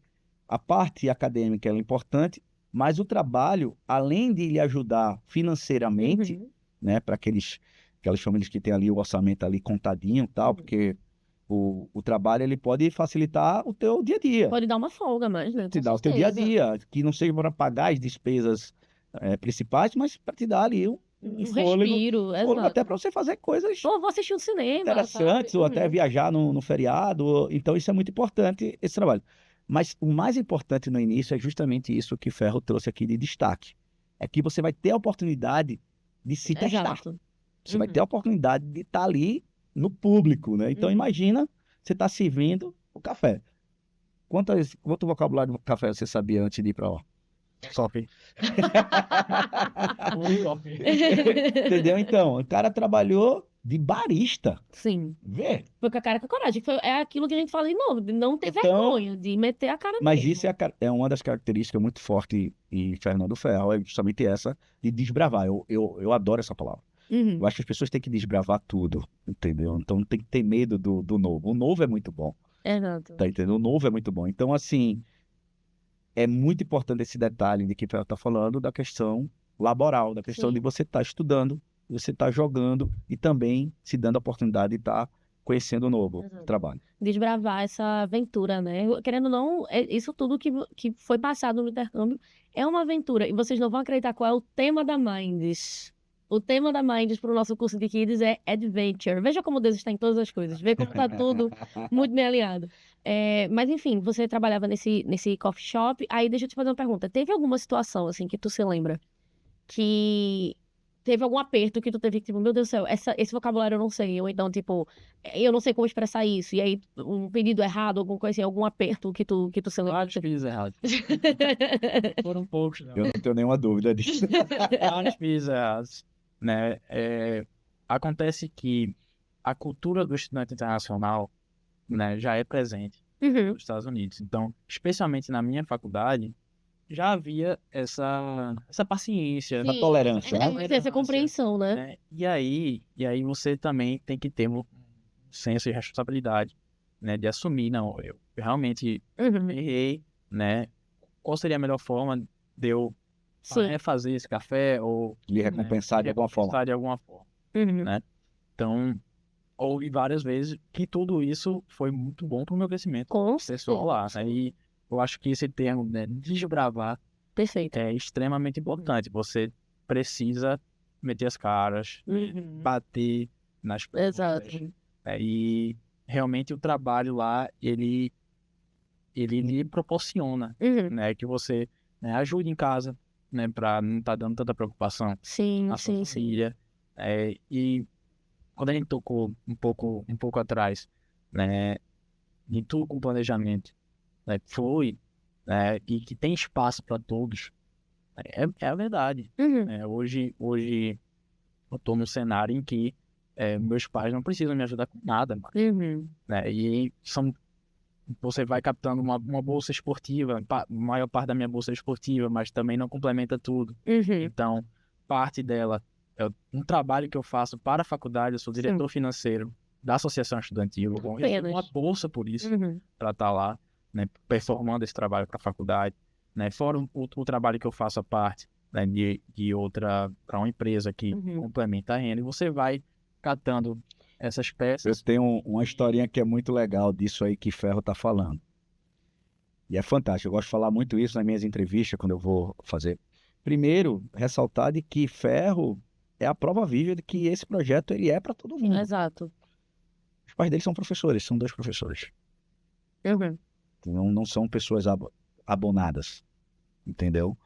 a parte acadêmica é importante, mas o trabalho, além de lhe ajudar financeiramente, Uhum. né, para aquelas famílias que têm ali o orçamento ali contadinho e tal, porque o trabalho ele pode facilitar o teu dia a dia, Pode dar uma folga mais, né? te Com dar o teu dia a certeza. dia, que não seja para pagar as despesas principais, mas para te dar ali um fôlego, Respiro, exato. até para você fazer coisas Ou vou assistir um cinema, interessantes, sabe? ou até viajar no feriado. Então, isso é muito importante, esse trabalho. Mas o mais importante no início é justamente isso que Ferro trouxe aqui de destaque. É que você vai ter a oportunidade de se testar. Exato. Você vai ter a oportunidade de estar ali no público, né? Então, imagina você está servindo o café. Quanto vocabulário de café você sabia antes de ir para lá? Sofre. Sofre. Entendeu? Então, o cara trabalhou de barista. Sim. Vê? Foi com a cara e com a coragem. É aquilo que a gente fala de novo, de não ter Então, vergonha, de meter a cara Mas mesmo. isso é uma das características muito fortes em Fernando Ferro, é justamente essa de desbravar. Eu adoro essa palavra. Uhum. Eu acho que as pessoas têm que desbravar tudo, entendeu? Então não tem que ter medo do novo. O novo é muito bom, Exato. tá entendendo? O novo é muito bom. Então, assim, é muito importante esse detalhe de que o Ferro está falando da questão laboral, da questão Sim. de você estar estudando, você estar jogando e também se dando a oportunidade de estar conhecendo o novo Exato. trabalho. Desbravar essa aventura, né? Querendo ou não, isso tudo que foi passado no intercâmbio é uma aventura. E vocês não vão acreditar qual é o tema da Minds. O tema da Minds para o nosso curso de Kids é Adventure. Veja como Deus está em todas as coisas. Vê como está tudo muito bem alinhado. Mas enfim, você trabalhava nesse coffee shop. Aí deixa eu te fazer uma pergunta. Teve alguma situação, assim, que tu se lembra? Que teve algum aperto que tu teve que, tipo, meu Deus do céu, esse vocabulário eu não sei. Ou então, tipo, eu não sei como expressar isso. E aí, um pedido errado, alguma coisa assim, algum aperto que tu se lembra? Vários pedidos errados. Foram poucos, não. Eu não tenho nenhuma dúvida disso. Vários pedidos errados, né? Acontece que a cultura do estudante internacional, né, já é presente Uhum. nos Estados Unidos. Então, especialmente na minha faculdade, já havia essa paciência, Essa tolerância, né? Essa compreensão, né? né? E aí você também tem que ter um senso de responsabilidade, né? De assumir, não, eu realmente Uhum. errei, né? Qual seria a melhor forma de eu Sim. refazer esse café ou Lhe recompensar de alguma forma. recompensar de alguma forma, Uhum. né? Então, houve várias vezes que tudo isso foi muito bom para o meu crescimento Com pessoal lá, né? E eu acho que esse termo, né, desbravar, Perfeito. é extremamente importante. Você precisa meter as caras, Uhum. bater nas perguntas, Exato. né? E realmente o trabalho lá, ele lhe proporciona, Uhum. né, que você, né, ajude em casa, né, para não estar dando tanta preocupação Sim, à sua sim, sim. família. E quando a gente tocou um pouco atrás, né, de tudo com planejamento, né, flui, né, e que tem espaço para todos, é a verdade. Uhum. Né? Hoje eu estou num cenário em que meus pais não precisam me ajudar com nada, Uhum. né? E você vai captando uma bolsa esportiva, maior parte da minha bolsa é esportiva, mas também não complementa tudo. Uhum. Então, parte dela é um trabalho que eu faço para a faculdade, eu sou diretor financeiro da Associação Estudantil, eu recebo uma bolsa por isso, Uhum. para estar lá, né, performando esse trabalho para a faculdade, né, fora o trabalho que eu faço à parte, né, de outra, para uma empresa que Uhum. complementa a renda, e você vai catando essas Eu peças. tenho uma historinha que é muito legal disso aí que Ferro está falando. E é fantástico. Eu gosto de falar muito isso nas minhas entrevistas, quando eu vou fazer. Primeiro, ressaltar de que Ferro é a prova viva de que esse projeto ele é para todo mundo. Exato. Os pais dele são professores, são 2 professores. Uhum. Não são pessoas abonadas, entendeu?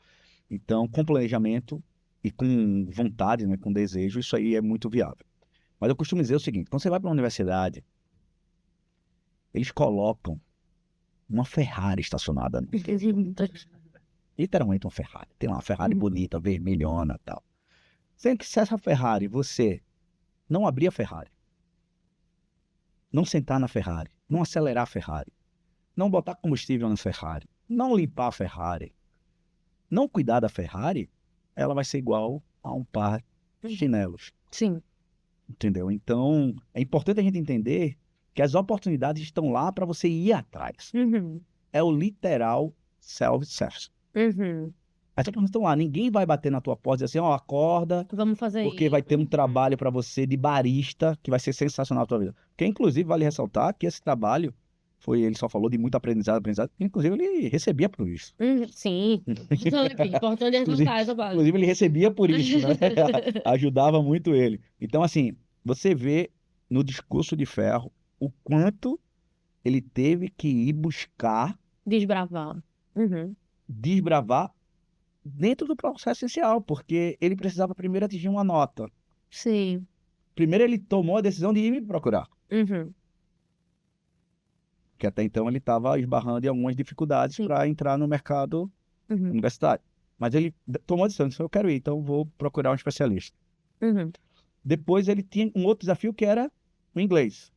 Então, com planejamento e com vontade, né, com desejo, isso aí é muito viável. Mas eu costumo dizer o seguinte, quando você vai para uma universidade, eles colocam uma Ferrari estacionada, literalmente uma Ferrari. Tem lá uma Ferrari bonita, vermelhona e tal. Sendo que se essa Ferrari, você não abrir a Ferrari, não sentar na Ferrari, não acelerar a Ferrari, não botar combustível na Ferrari, não limpar a Ferrari, não cuidar da Ferrari, ela vai ser igual a um par de chinelos. Sim. Entendeu? Então, é importante a gente entender que as oportunidades estão lá para você ir atrás. Uhum. É o literal self-service. Uhum. As oportunidades estão lá. Ninguém vai bater na tua porta e dizer assim, ó, acorda, Vamos fazer porque isso. vai ter um trabalho para você de barista que vai ser sensacional na tua vida. Porque, inclusive, vale ressaltar que esse trabalho ele só falou de muito aprendizado, inclusive ele recebia por isso. Sim. Importante ressaltar essa base. Inclusive, ele recebia por isso, né? Ajudava muito ele. Então, assim, você vê no discurso de Ferro o quanto ele teve que ir buscar Desbravar. Uhum. desbravar dentro do processo essencial, porque ele precisava primeiro atingir uma nota. Sim. Primeiro ele tomou a decisão de ir me procurar, Uhum. que até então ele estava esbarrando em algumas dificuldades Sim. para entrar no mercado Uhum. universitário. Mas ele tomou a decisão, disse, eu quero ir, então vou procurar um especialista. Uhum. Depois ele tinha um outro desafio que era o inglês.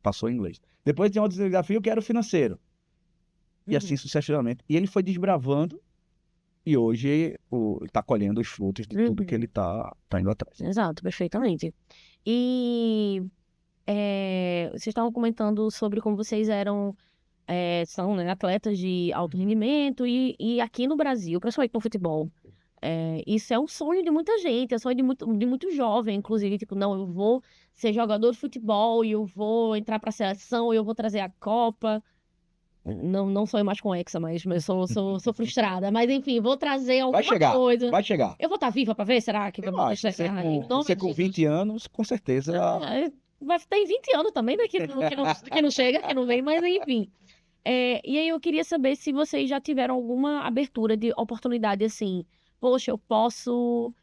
Passou em inglês. Depois tinha outro desafio que era o financeiro. E assim sucessivamente. E ele foi desbravando e hoje ele está colhendo os frutos de tudo que ele tá indo atrás. Exato, perfeitamente. E vocês estavam comentando sobre como vocês são, né, atletas de alto rendimento e aqui no Brasil, principalmente no futebol, isso é um sonho de muita gente, é um sonho de muito jovem, inclusive, tipo, não, eu vou ser jogador de futebol e eu vou entrar para a seleção e eu vou trazer a Copa. Não sonho mais com Hexa, mas sou frustrada. Mas enfim, vou trazer alguma coisa. Vai chegar. Eu vou estar viva para ver, será que Eu vai acho. chegar? Em nome Você de com Jesus. 20 anos, com certeza. Vai ter 20 anos também, né? Que não chega, que não vem, mas enfim. E aí eu queria saber se vocês já tiveram alguma abertura de oportunidade assim. Poxa, eu posso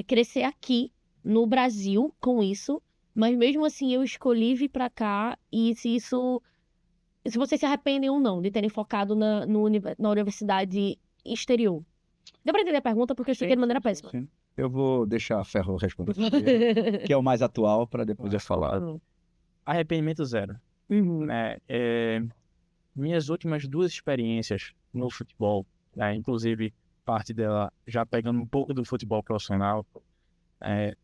crescer aqui no Brasil com isso, mas mesmo assim eu escolhi vir para cá e se vocês se arrependem ou não de terem focado na universidade exterior. Deu pra entender a pergunta porque eu expliquei de maneira péssima. Sim. Eu vou deixar a Ferro responder primeiro, que é o mais atual, para depois eu falar. Arrependimento zero. Uhum. Né? Minhas últimas 2 experiências no futebol, né? Inclusive parte dela já pegando um pouco do futebol profissional,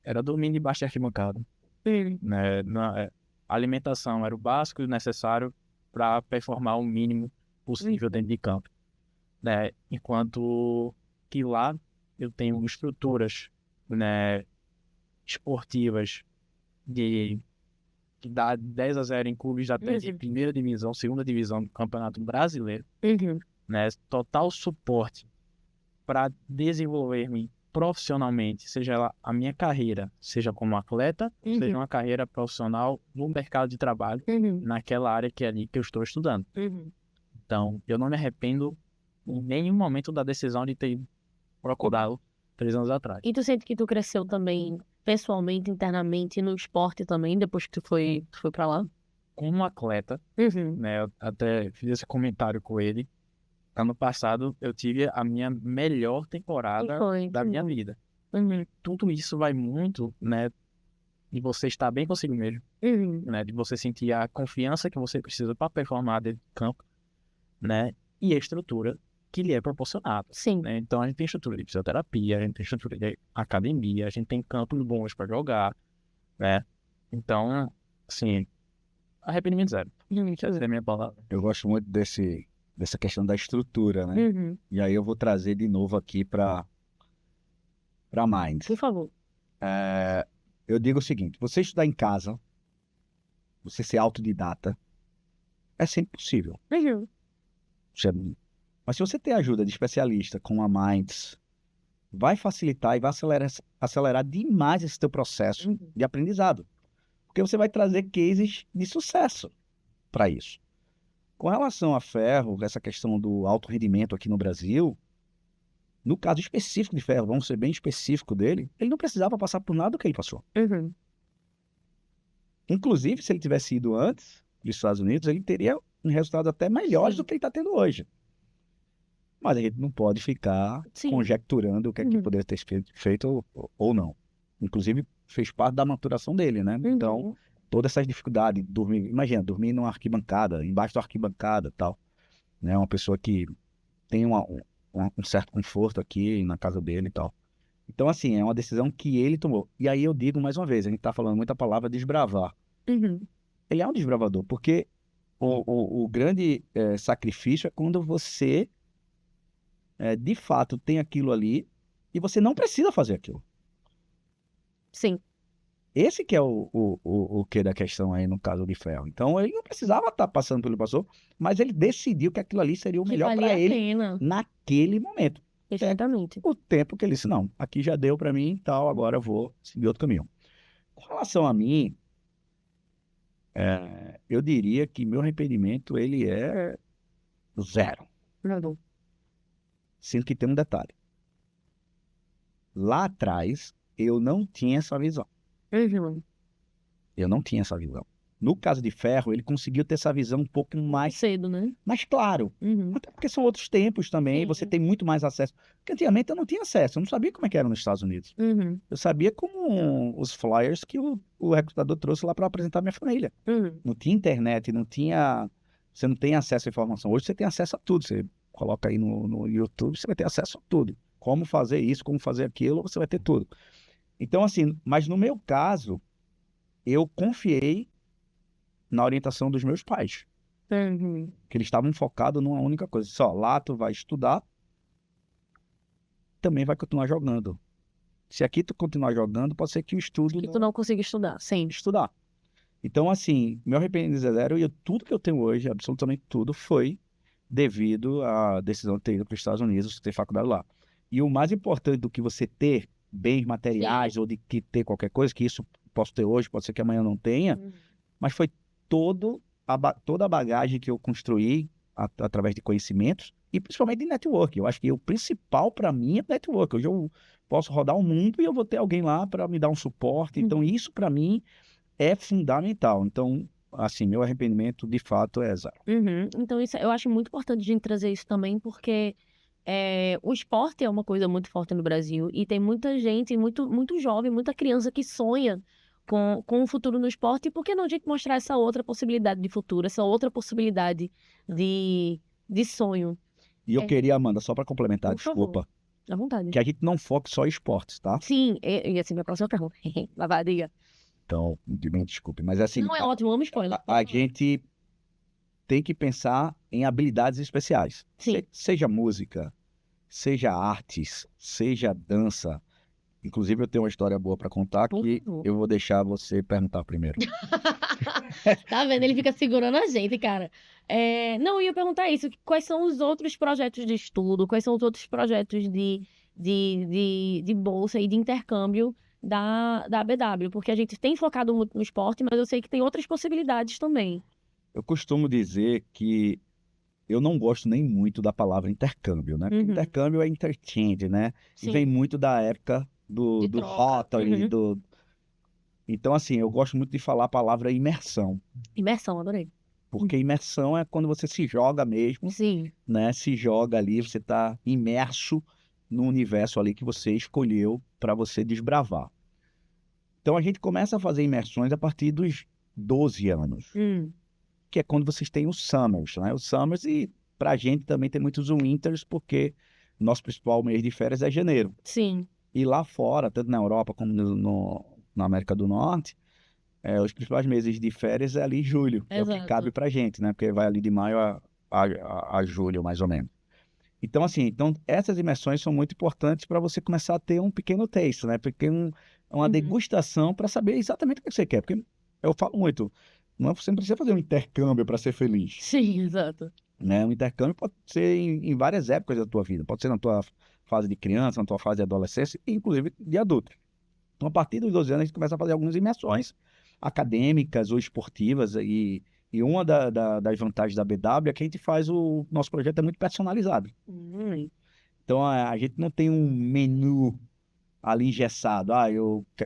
era dormindo debaixo de arquibancada. Né? A alimentação era o básico e necessário para performar o mínimo possível dentro de campo. Né? Enquanto que lá eu tenho estruturas, né, esportivas que dá 10-0 em clubes até de primeira divisão, segunda divisão do Campeonato Brasileiro, né? Total suporte para desenvolver-me profissionalmente, seja ela a minha carreira, seja como atleta, seja uma carreira profissional no mercado de trabalho, naquela área que é ali que eu estou estudando. Então, eu não me arrependo em nenhum momento da decisão de ter procurado 3 anos atrás. E tu sente que tu cresceu também pessoalmente, internamente, no esporte também, depois que tu foi pra lá? Como atleta, né, eu até fiz esse comentário com ele. Ano passado, eu tive a minha melhor temporada da minha vida. Tudo isso vai muito, né, de você estar bem consigo mesmo, né, de você sentir a confiança que você precisa para performar dentro do campo, né, e a estrutura que lhe é proporcionada. Sim. Né? Então, a gente tem estrutura de fisioterapia, a gente tem estrutura de academia, a gente tem campos bons para jogar, né? Então, assim, arrependimento zero. Essa é a minha palavra. Eu gosto muito dessa questão da estrutura, né? E aí eu vou trazer de novo aqui para Minds. Por favor. Eu digo o seguinte, você estudar em casa, você ser autodidata, é sempre possível. Mas se você ter ajuda de especialista com a Minds, vai facilitar e vai acelerar demais esse teu processo de aprendizado. Porque você vai trazer cases de sucesso para isso. Com relação a Ferro, essa questão do alto rendimento aqui no Brasil, no caso específico de Ferro, vamos ser bem específico dele, ele não precisava passar por nada do que ele passou. Inclusive, se ele tivesse ido antes dos Estados Unidos, ele teria um resultado até melhores do que ele está tendo hoje. Mas a gente não pode ficar conjecturando o que é que poderia ter feito ou não. Inclusive, fez parte da maturação dele, né? Então, todas essas dificuldades, dormir numa arquibancada, embaixo da arquibancada e tal. Né? Uma pessoa que tem um certo conforto aqui na casa dele e tal. Então, assim, é uma decisão que ele tomou. E aí eu digo mais uma vez, a gente está falando muito a palavra desbravar. Ele é um desbravador, porque o grande sacrifício é quando você de fato tem aquilo ali e você não precisa fazer aquilo. Sim. Esse que é o que da questão aí no caso de Ferro. Então ele não precisava estar passando pelo que passou, mas ele decidiu que aquilo ali seria o melhor para ele naquele momento. Exatamente. O tempo que ele disse, não, aqui já deu para mim e tal, agora eu vou seguir outro caminho. Com relação a mim, eu diria que meu arrependimento ele é zero. Sendo que tem um detalhe. Lá atrás, eu não tinha essa visão. Eu não tinha essa visão. No caso de ferro, ele conseguiu ter essa visão um pouco mais Cedo, né? claro. Uhum. Até porque são outros tempos também, Sim. você tem muito mais acesso. Porque antigamente eu não tinha acesso, eu não sabia como é que era nos Estados Unidos. Uhum. Eu sabia como os flyers que o recrutador trouxe lá para apresentar a minha família. Uhum. Não tinha internet, não tinha. Você não tem acesso à informação. Hoje você tem acesso a tudo. Você coloca aí no YouTube, você vai ter acesso a tudo. Como fazer isso, como fazer aquilo, você vai ter tudo. Então, assim, mas no meu caso, eu confiei na orientação dos meus pais. Uhum. Que eles estavam focados numa única coisa. Só, lá tu vai estudar, também vai continuar jogando. Se aqui tu continuar jogando, pode ser que o estudo Que tu não consiga estudar, sim. estudar. Então, assim, meu arrependimento é zero e tudo que eu tenho hoje, absolutamente tudo, foi devido à decisão de ter ido para os Estados Unidos, ter faculdade lá. E o mais importante do que você ter bens materiais ou de que ter qualquer coisa, que isso posso ter hoje, pode ser que amanhã não tenha, Uhum. mas foi toda a bagagem que eu construí através de conhecimentos e principalmente de network. Eu acho que o principal para mim é network. Hoje eu posso rodar o mundo e eu vou ter alguém lá para me dar um suporte. Então, isso para mim é fundamental. Então, assim, meu arrependimento de fato é zero. Uhum. Então, isso, eu acho muito importante a gente trazer isso também, porque o esporte é uma coisa muito forte no Brasil e tem muita gente, muito jovem, muita criança que sonha com o futuro no esporte. E por que não a gente mostrar essa outra possibilidade de futuro, essa outra possibilidade de sonho? E eu É. queria, Amanda, só para complementar, Por favor. desculpa, À vontade. que a gente não foque só em esportes, tá? Sim, e assim, minha próxima pergunta. Vai, diga. Então, me desculpe, mas assim, Não, é ótimo, amo spoiler. a gente tem que pensar em habilidades especiais. Sim. Seja música, seja artes, seja dança. Inclusive, eu tenho uma história boa para contar Por que favor. eu vou deixar você perguntar primeiro. Tá vendo? Ele fica segurando a gente, cara. Não, eu ia perguntar isso. Quais são os outros projetos de estudo? Quais são os outros projetos de bolsa e de intercâmbio da ABW? Porque a gente tem focado muito no esporte, mas eu sei que tem outras possibilidades também. Eu costumo dizer que eu não gosto nem muito da palavra intercâmbio, né? Porque Uhum. intercâmbio é interchange, né? E Sim. vem muito da época De do troca. Rotary, Uhum. Então, assim, eu gosto muito de falar a palavra imersão. Imersão, adorei. Porque imersão é quando você se joga mesmo, Sim. né? Se joga ali, você está imerso no universo ali que você escolheu para você desbravar. Então, a gente começa a fazer imersões a partir dos 12 anos, que é quando vocês têm os summers, né? Os summers e para a gente também tem muitos winters, porque nosso principal mês de férias é janeiro. Sim. E lá fora, tanto na Europa como na América do Norte, os principais meses de férias é ali julho, que é o que Exato. cabe pra gente, né? Porque vai ali de maio a julho, mais ou menos. Então, assim, essas imersões são muito importantes para você começar a ter um pequeno taste, né? Uma Uhum. degustação para saber exatamente o que você quer. Porque eu falo muito, você não precisa fazer um intercâmbio para ser feliz, Sim, exato. né? Um intercâmbio pode ser em várias épocas da tua vida. Pode ser na tua fase de criança, na tua fase de adolescência, e inclusive de adulto. Então, a partir dos 12 anos, a gente começa a fazer algumas imersões acadêmicas ou esportivas. E uma das vantagens da BW é que a gente faz o nosso projeto é muito personalizado. Então, a gente não tem um menu ali engessado.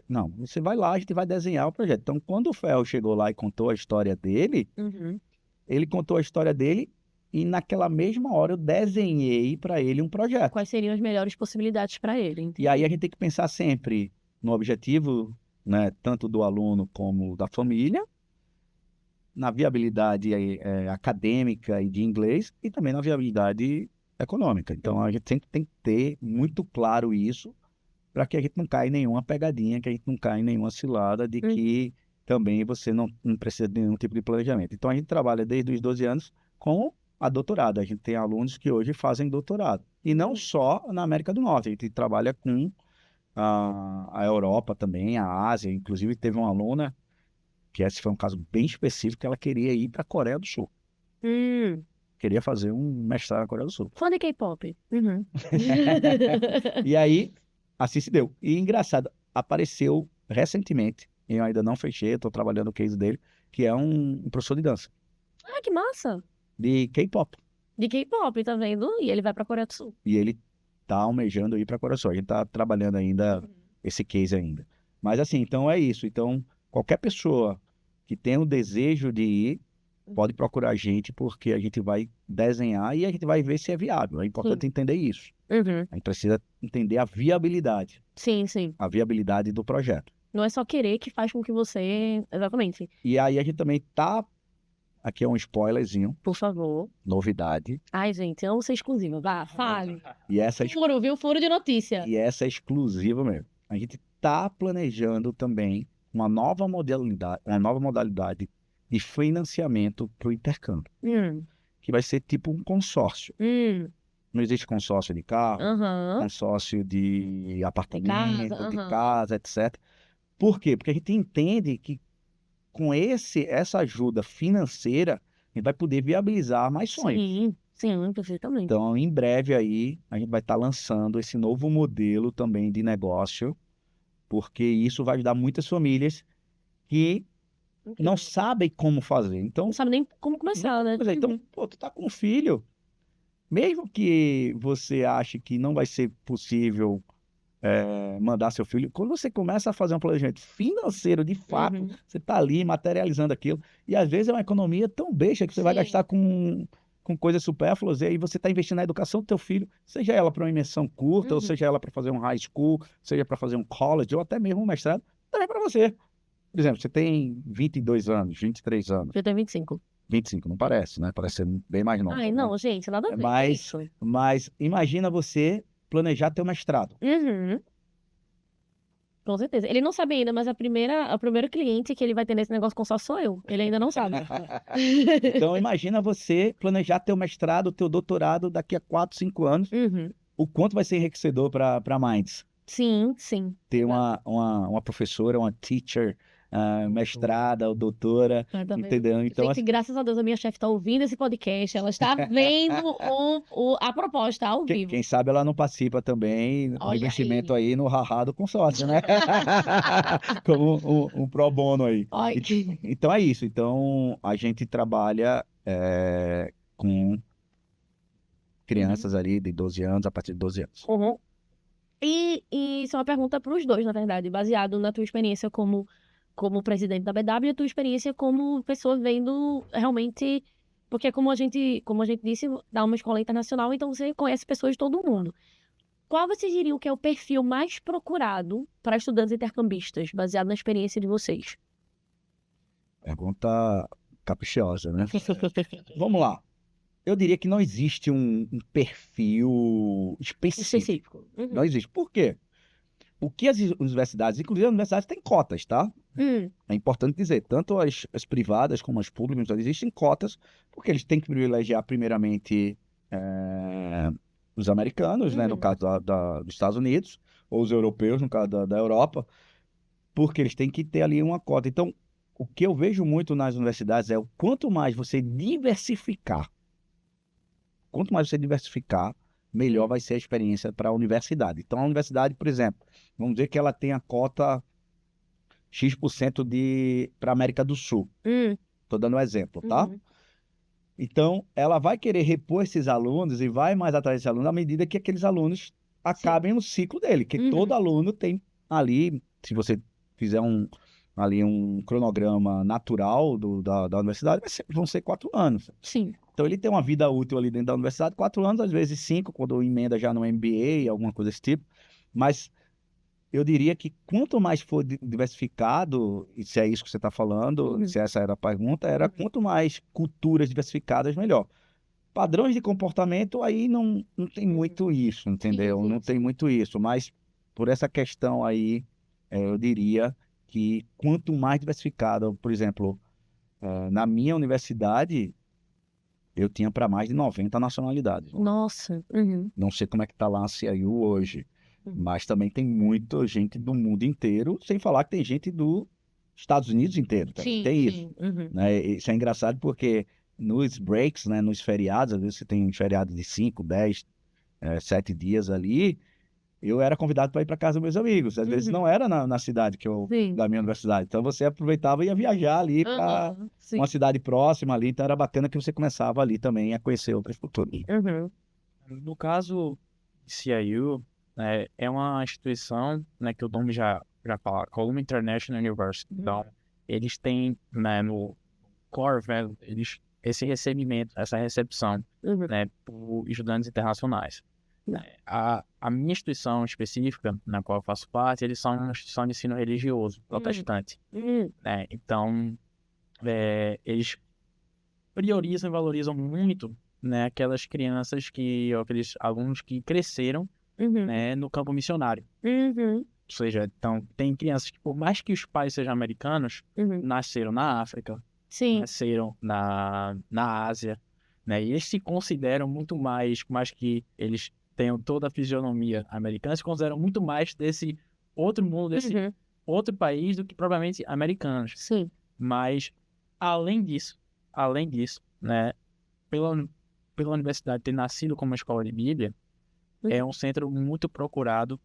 Não, você vai lá, a gente vai desenhar o projeto. Então, quando o Ferro chegou lá e contou a história dele, Uhum. ele contou a história dele e naquela mesma hora eu desenhei para ele um projeto. Quais seriam as melhores possibilidades para ele? E aí a gente tem que pensar sempre no objetivo, né, tanto do aluno como da família, na viabilidade acadêmica e de inglês e também na viabilidade econômica. Então a gente sempre tem que ter muito claro isso para que a gente não caia em nenhuma pegadinha, que a gente não caia em nenhuma cilada de que também você não precisa de nenhum tipo de planejamento. Então a gente trabalha desde os 12 anos com a doutorado. A gente tem alunos que hoje fazem doutorado. E não só na América do Norte, a gente trabalha com a Europa também, a Ásia. Inclusive, teve uma aluna, que esse foi um caso bem específico, que ela queria ir para a Coreia do Sul. Queria fazer um mestrado na Coreia do Sul. Fã de K-pop. Uhum. E aí, assim se deu. E engraçado, apareceu recentemente, eu ainda não fechei, estou trabalhando o case dele, que é um professor de dança, Ah, que massa! de K-pop. De K-pop, tá vendo? E ele vai pra Coreia do Sul. E ele tá almejando ir para a Coreia do Sul. A gente tá trabalhando ainda esse case ainda. Mas assim, então é isso. Então, qualquer pessoa que tem o desejo de ir, pode procurar a gente, porque a gente vai desenhar e a gente vai ver se é viável. É importante entender isso. Uhum. A gente precisa entender a viabilidade Sim. do projeto. Não é só querer que faz com que você... Exatamente. E aí a gente também tá... Aqui é um spoilerzinho, Por favor. novidade. Ai, gente, eu amo ser exclusiva. Vá, fale. E essa é Furo, viu? Furo de notícia. E essa é exclusiva mesmo. A gente está planejando também uma nova modalidade de financiamento para o intercâmbio, que vai ser tipo um consórcio. Não existe consórcio de carro, Aham. consórcio de apartamento, casa, de aham. casa, etc. Por quê? Porque a gente entende que com essa ajuda financeira, a gente vai poder viabilizar mais sonhos. Sim, perfeitamente. Então, em breve aí, a gente vai estar lançando esse novo modelo também de negócio, porque isso vai ajudar muitas famílias que não sabem como fazer. Então, Não sabe nem como começar, né? pois é, então, pô, tu tá com um filho, mesmo que você ache que não vai ser possível mandar seu filho, quando você começa a fazer um planejamento financeiro, de fato, você tá ali materializando aquilo, e às vezes é uma economia tão besta que você vai gastar com coisas supérfluas, e aí você está investindo na educação do teu filho, seja ela para uma imersão curta, ou seja ela para fazer um high school, seja para fazer um college, ou até mesmo um mestrado, também para você. Por exemplo, você tem 22 anos, 23 anos. Eu tenho 25. 25, não parece, né? Parece ser bem mais novo. Ai, não, gente, nada a ver. Mas imagina você planejar teu mestrado. Com certeza. Ele não sabe ainda, mas o primeiro cliente que ele vai ter nesse negócio consórcio sou eu. Ele ainda não sabe. Então, imagina você planejar teu mestrado, teu doutorado daqui a 4, 5 anos. O quanto vai ser enriquecedor para Minds. Sim. Ter uma professora, uma teacher, mestrada ou doutora, entendeu? Então, gente, graças a Deus a minha chefe está ouvindo esse podcast, ela está vendo a proposta ao vivo. Quem sabe ela não participa também do investimento aí no haha do consórcio, né? Como um pro bono aí. Então é isso. Então a gente trabalha com crianças ali de 12 anos, a partir de 12 anos. E isso é uma pergunta para os dois, na verdade, baseado na tua experiência como presidente da BW e a tua experiência como pessoa vendo realmente... Porque como a gente disse, dá uma escola internacional, então você conhece pessoas de todo mundo. Qual vocês diriam que é o perfil mais procurado para estudantes intercambistas, baseado na experiência de vocês? Pergunta caprichosa, né? Vamos lá. Eu diria que não existe um perfil específico. Não existe. Por quê? O que as universidades, inclusive as universidades têm cotas, tá? É importante dizer, tanto as privadas como as públicas, existem cotas, porque eles têm que privilegiar primeiramente os americanos, né, no caso dos Estados Unidos, ou os europeus, no caso da Europa, porque eles têm que ter ali uma cota. Então, o que eu vejo muito nas universidades é o quanto mais você diversificar, melhor vai ser a experiência para a universidade. Então, a universidade, por exemplo, vamos dizer que ela tem a cota X% para a América do Sul. Estou dando um exemplo, tá? Então, ela vai querer repor esses alunos e vai mais atrás desses alunos à medida que aqueles alunos acabem o ciclo dele. Que todo aluno tem ali, se você fizer um cronograma natural da universidade, vão ser 4 anos. Sim. Então, ele tem uma vida útil ali dentro da universidade, 4 anos, às vezes 5, quando emenda já no MBA, alguma coisa desse tipo. Mas eu diria que quanto mais for diversificado, e se é isso que você está falando, se essa era a pergunta, quanto mais culturas diversificadas, melhor. Padrões de comportamento, aí não tem muito isso, entendeu? Não tem muito isso, mas por essa questão aí, eu diria que quanto mais diversificado, por exemplo, na minha universidade, eu tinha para mais de 90 nacionalidades. Nossa. Não sei como é que está lá a CIU hoje, mas também tem muita gente do mundo inteiro, sem falar que tem gente dos Estados Unidos inteiro. Tem isso. Né? Isso é engraçado porque nos breaks, né, nos feriados, às vezes você tem um feriado de 5, 10, 7 dias ali, eu era convidado para ir para casa dos meus amigos. Às vezes não era na cidade da minha universidade. Então você aproveitava e ia viajar ali para uma cidade próxima ali. Então era bacana que você começava ali também a conhecer outras culturas. No caso, CIU é uma instituição, né, que o nome já fala, Columbia International University. Então, eles têm, né, no core value, esse recebimento, essa recepção, né, por estudantes internacionais. A minha instituição específica, na qual eu faço parte, eles são uma instituição de ensino religioso, protestante. Né? Então, eles priorizam e valorizam muito, né, aquelas crianças ou aqueles alunos que cresceram, né, no campo missionário. Ou seja, então, tem crianças que, por mais que os pais sejam americanos, nasceram na África, Sim. nasceram na Ásia, né? E eles se consideram muito mais, por mais que eles tenham toda a fisionomia americana, se consideram muito mais desse outro mundo, desse outro país do que propriamente americanos. Sim. Mas, além disso, né, pela universidade ter nascido como uma escola de Bíblia, é um centro muito procurado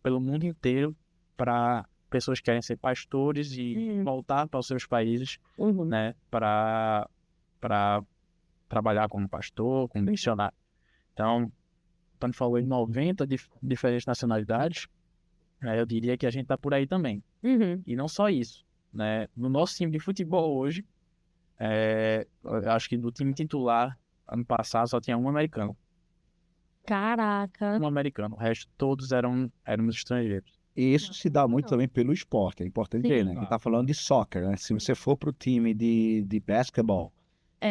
pelo mundo inteiro para pessoas que querem ser pastores e voltar para os seus países, né, para trabalhar como pastor, como missionário. Então, o Tony falou em 90 diferentes nacionalidades, né, eu diria que a gente está por aí também. E não só isso, né, no nosso time de futebol hoje, eu acho que do time titular, ano passado, só tinha um americano. Caraca. Um americano, o resto todos éramos estrangeiros. E isso se dá muito também pelo esporte, é importante ver, né? A gente tá falando de soccer, né? Se você for pro time de basquetebol,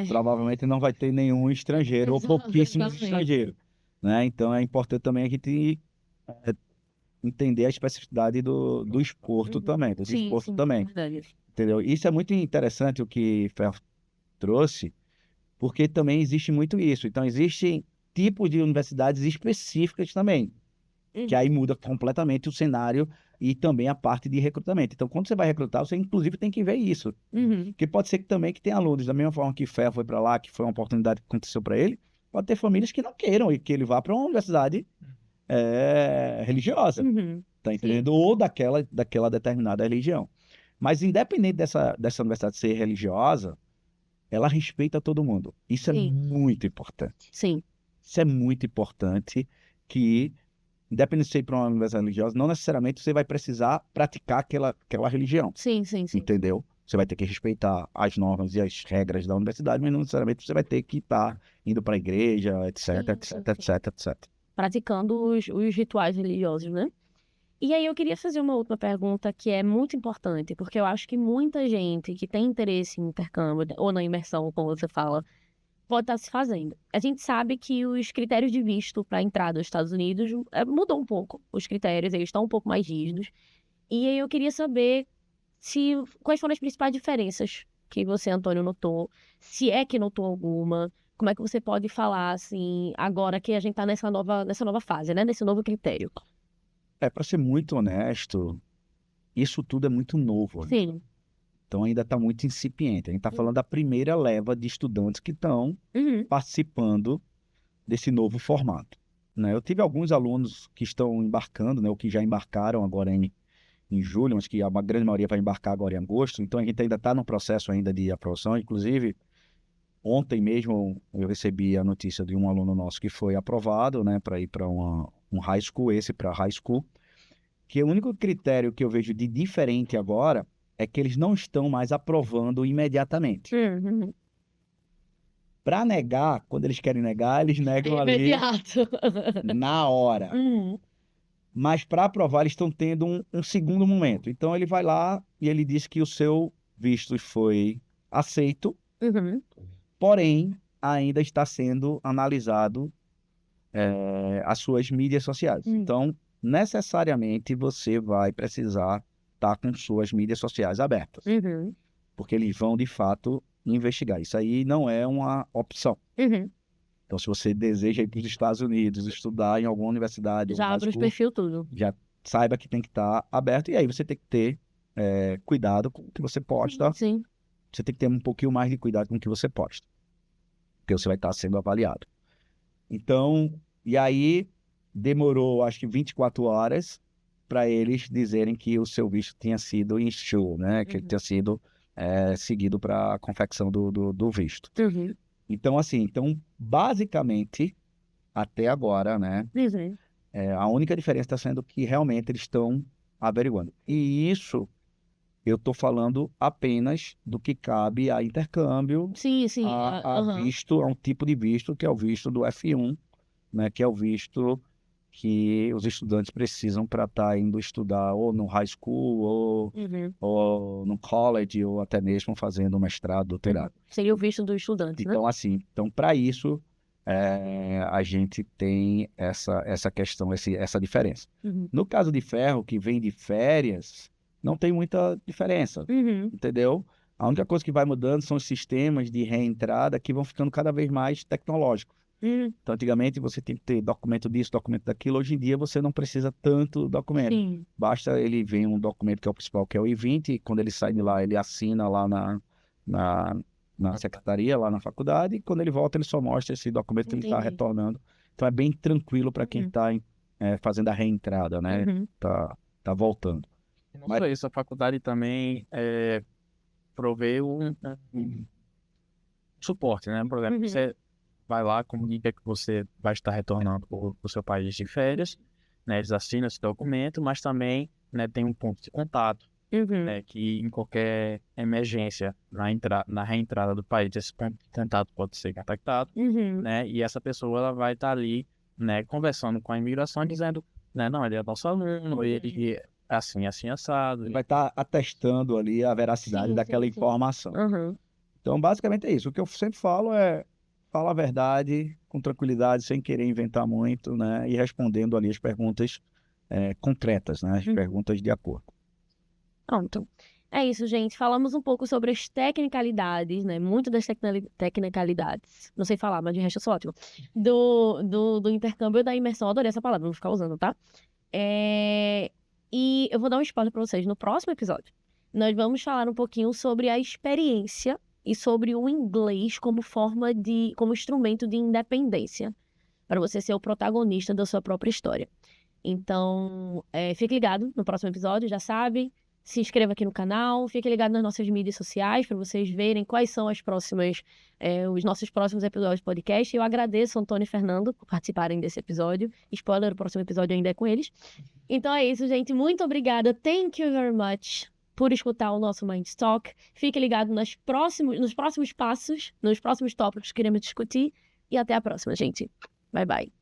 provavelmente não vai ter nenhum estrangeiro ou pouquíssimos estrangeiros, né? Então é importante também a gente entender a especificidade do esporte também, do esporte também, entendeu? Isso é muito interessante o que Fer trouxe, porque também existe muito isso. Então existem tipos de universidades específicas também, que aí muda completamente o cenário e também a parte de recrutamento. Então, quando você vai recrutar, você inclusive tem que ver isso. Porque pode ser que também que tenha alunos, da mesma forma que Fer foi para lá, que foi uma oportunidade que aconteceu para ele, pode ter famílias que não queiram e que ele vá para uma universidade religiosa, tá entendendo? Ou daquela determinada religião. Mas independente dessa universidade ser religiosa, ela respeita todo mundo. Isso é muito importante. Sim. Isso é muito importante, que independente de ser para uma universidade religiosa, não necessariamente você vai precisar praticar aquela religião. Sim. Entendeu? Você vai ter que respeitar as normas e as regras da universidade, mas não necessariamente você vai ter que estar indo para a igreja, etc. Praticando os rituais religiosos, né? E aí eu queria fazer uma última pergunta que é muito importante, porque eu acho que muita gente que tem interesse em intercâmbio ou na imersão, como você fala, pode estar se fazendo. A gente sabe que os critérios de visto para entrada nos Estados Unidos mudou um pouco. Os critérios, eles estão um pouco mais rígidos. E aí eu queria saber quais foram as principais diferenças que você, Antônio, notou, se é que notou alguma, como é que você pode falar, assim, agora que a gente está nessa nova fase, né? Nesse novo critério. Para ser muito honesto, isso tudo é muito novo. Sim. Então ainda está muito incipiente. A gente está falando da primeira leva de estudantes que estão participando desse novo formato, né? Eu tive alguns alunos que estão embarcando, né, ou que já embarcaram agora em julho, mas que a grande maioria vai embarcar agora em agosto. Então a gente ainda está no processo ainda de aprovação. Inclusive, ontem mesmo eu recebi a notícia de um aluno nosso que foi aprovado, né, para ir para um high school, para high school, que o único critério que eu vejo de diferente agora é que eles não estão mais aprovando imediatamente. Para negar, quando eles querem negar, eles negam ali Imediato. na hora. Mas para aprovar, eles estão tendo um segundo momento. Então ele vai lá e ele diz que o seu visto foi aceito, porém ainda está sendo analisado as suas mídias sociais. Então, necessariamente, você vai precisar estar com suas mídias sociais abertas. Porque eles vão, de fato, investigar. Isso aí não é uma opção. Então, se você deseja ir para os Estados Unidos, estudar em alguma universidade... Já abre os perfil tudo. Já saiba que tem que estar aberto. E aí você tem que ter cuidado com o que você posta. Sim. Você tem que ter um pouquinho mais de cuidado com o que você posta. Porque você vai estar sendo avaliado. Então, e aí demorou, acho que 24 horas para eles dizerem que o seu visto tinha sido issued, né? Que ele tinha sido seguido para a confecção do visto. Então, assim, basicamente, até agora, né? A única diferença está sendo que realmente eles estão averiguando. E isso Eu estou falando apenas do que cabe a intercâmbio, Sim, sim. a visto, a um tipo de visto que é o visto do F1, né, que é o visto que os estudantes precisam para estar indo estudar ou no high school, ou no college, ou até mesmo fazendo mestrado, doutorado. Seria o visto do estudante, né? Então, assim, para isso, a gente tem essa questão, essa diferença. No caso de ferro, que vem de férias, não tem muita diferença, entendeu? A única coisa que vai mudando são os sistemas de reentrada que vão ficando cada vez mais tecnológicos. Então, antigamente você tinha que ter documento disso, documento daquilo. Hoje em dia você não precisa tanto documento. Sim. Basta ele vir um documento que é o principal, que é o I-20, e quando ele sai de lá, ele assina lá na secretaria, lá na faculdade, e quando ele volta, ele só mostra esse documento que ele está Entendi. retornando. Então, é bem tranquilo para quem está fazendo a reentrada, né? Tá voltando. E não só isso, a faculdade também provê um suporte, né? Por exemplo, você vai lá, comunica que você vai estar retornando para o seu país de férias, né? Eles assinam esse documento, mas também, né, tem um ponto de contato, né, que em qualquer emergência na reentrada do país, esse ponto de contato pode ser contactado, né? E essa pessoa ela vai estar ali, né, conversando com a imigração, dizendo, né, não, ele é nosso aluno, ele é assim, assim, assado. Ele vai estar atestando ali a veracidade daquela informação. Então, basicamente é isso. O que eu sempre falo é fala a verdade com tranquilidade, sem querer inventar muito, né? E respondendo ali as perguntas concretas, né? As perguntas de acordo. Pronto. É isso, gente. Falamos um pouco sobre as tecnicalidades, né? Muito das tecnicalidades. Não sei falar, mas de resto eu sou ótimo. Do intercâmbio e da imersão. Adorei essa palavra, vou ficar usando, tá? E eu vou dar um spoiler pra vocês. No próximo episódio, nós vamos falar um pouquinho sobre a experiência e sobre o inglês como como instrumento de independência, para você ser o protagonista da sua própria história. Então, fique ligado no próximo episódio, já sabe. Se inscreva aqui no canal, fique ligado nas nossas mídias sociais para vocês verem quais são os nossos próximos episódios de podcast. Eu agradeço Antônio e Fernando por participarem desse episódio. Spoiler, o próximo episódio ainda é com eles. Então é isso, gente. Muito obrigada. Thank you very much por escutar o nosso Mind Talk. Fique ligado nos próximos passos, nos próximos tópicos que iremos discutir. E até a próxima, gente. Bye, bye.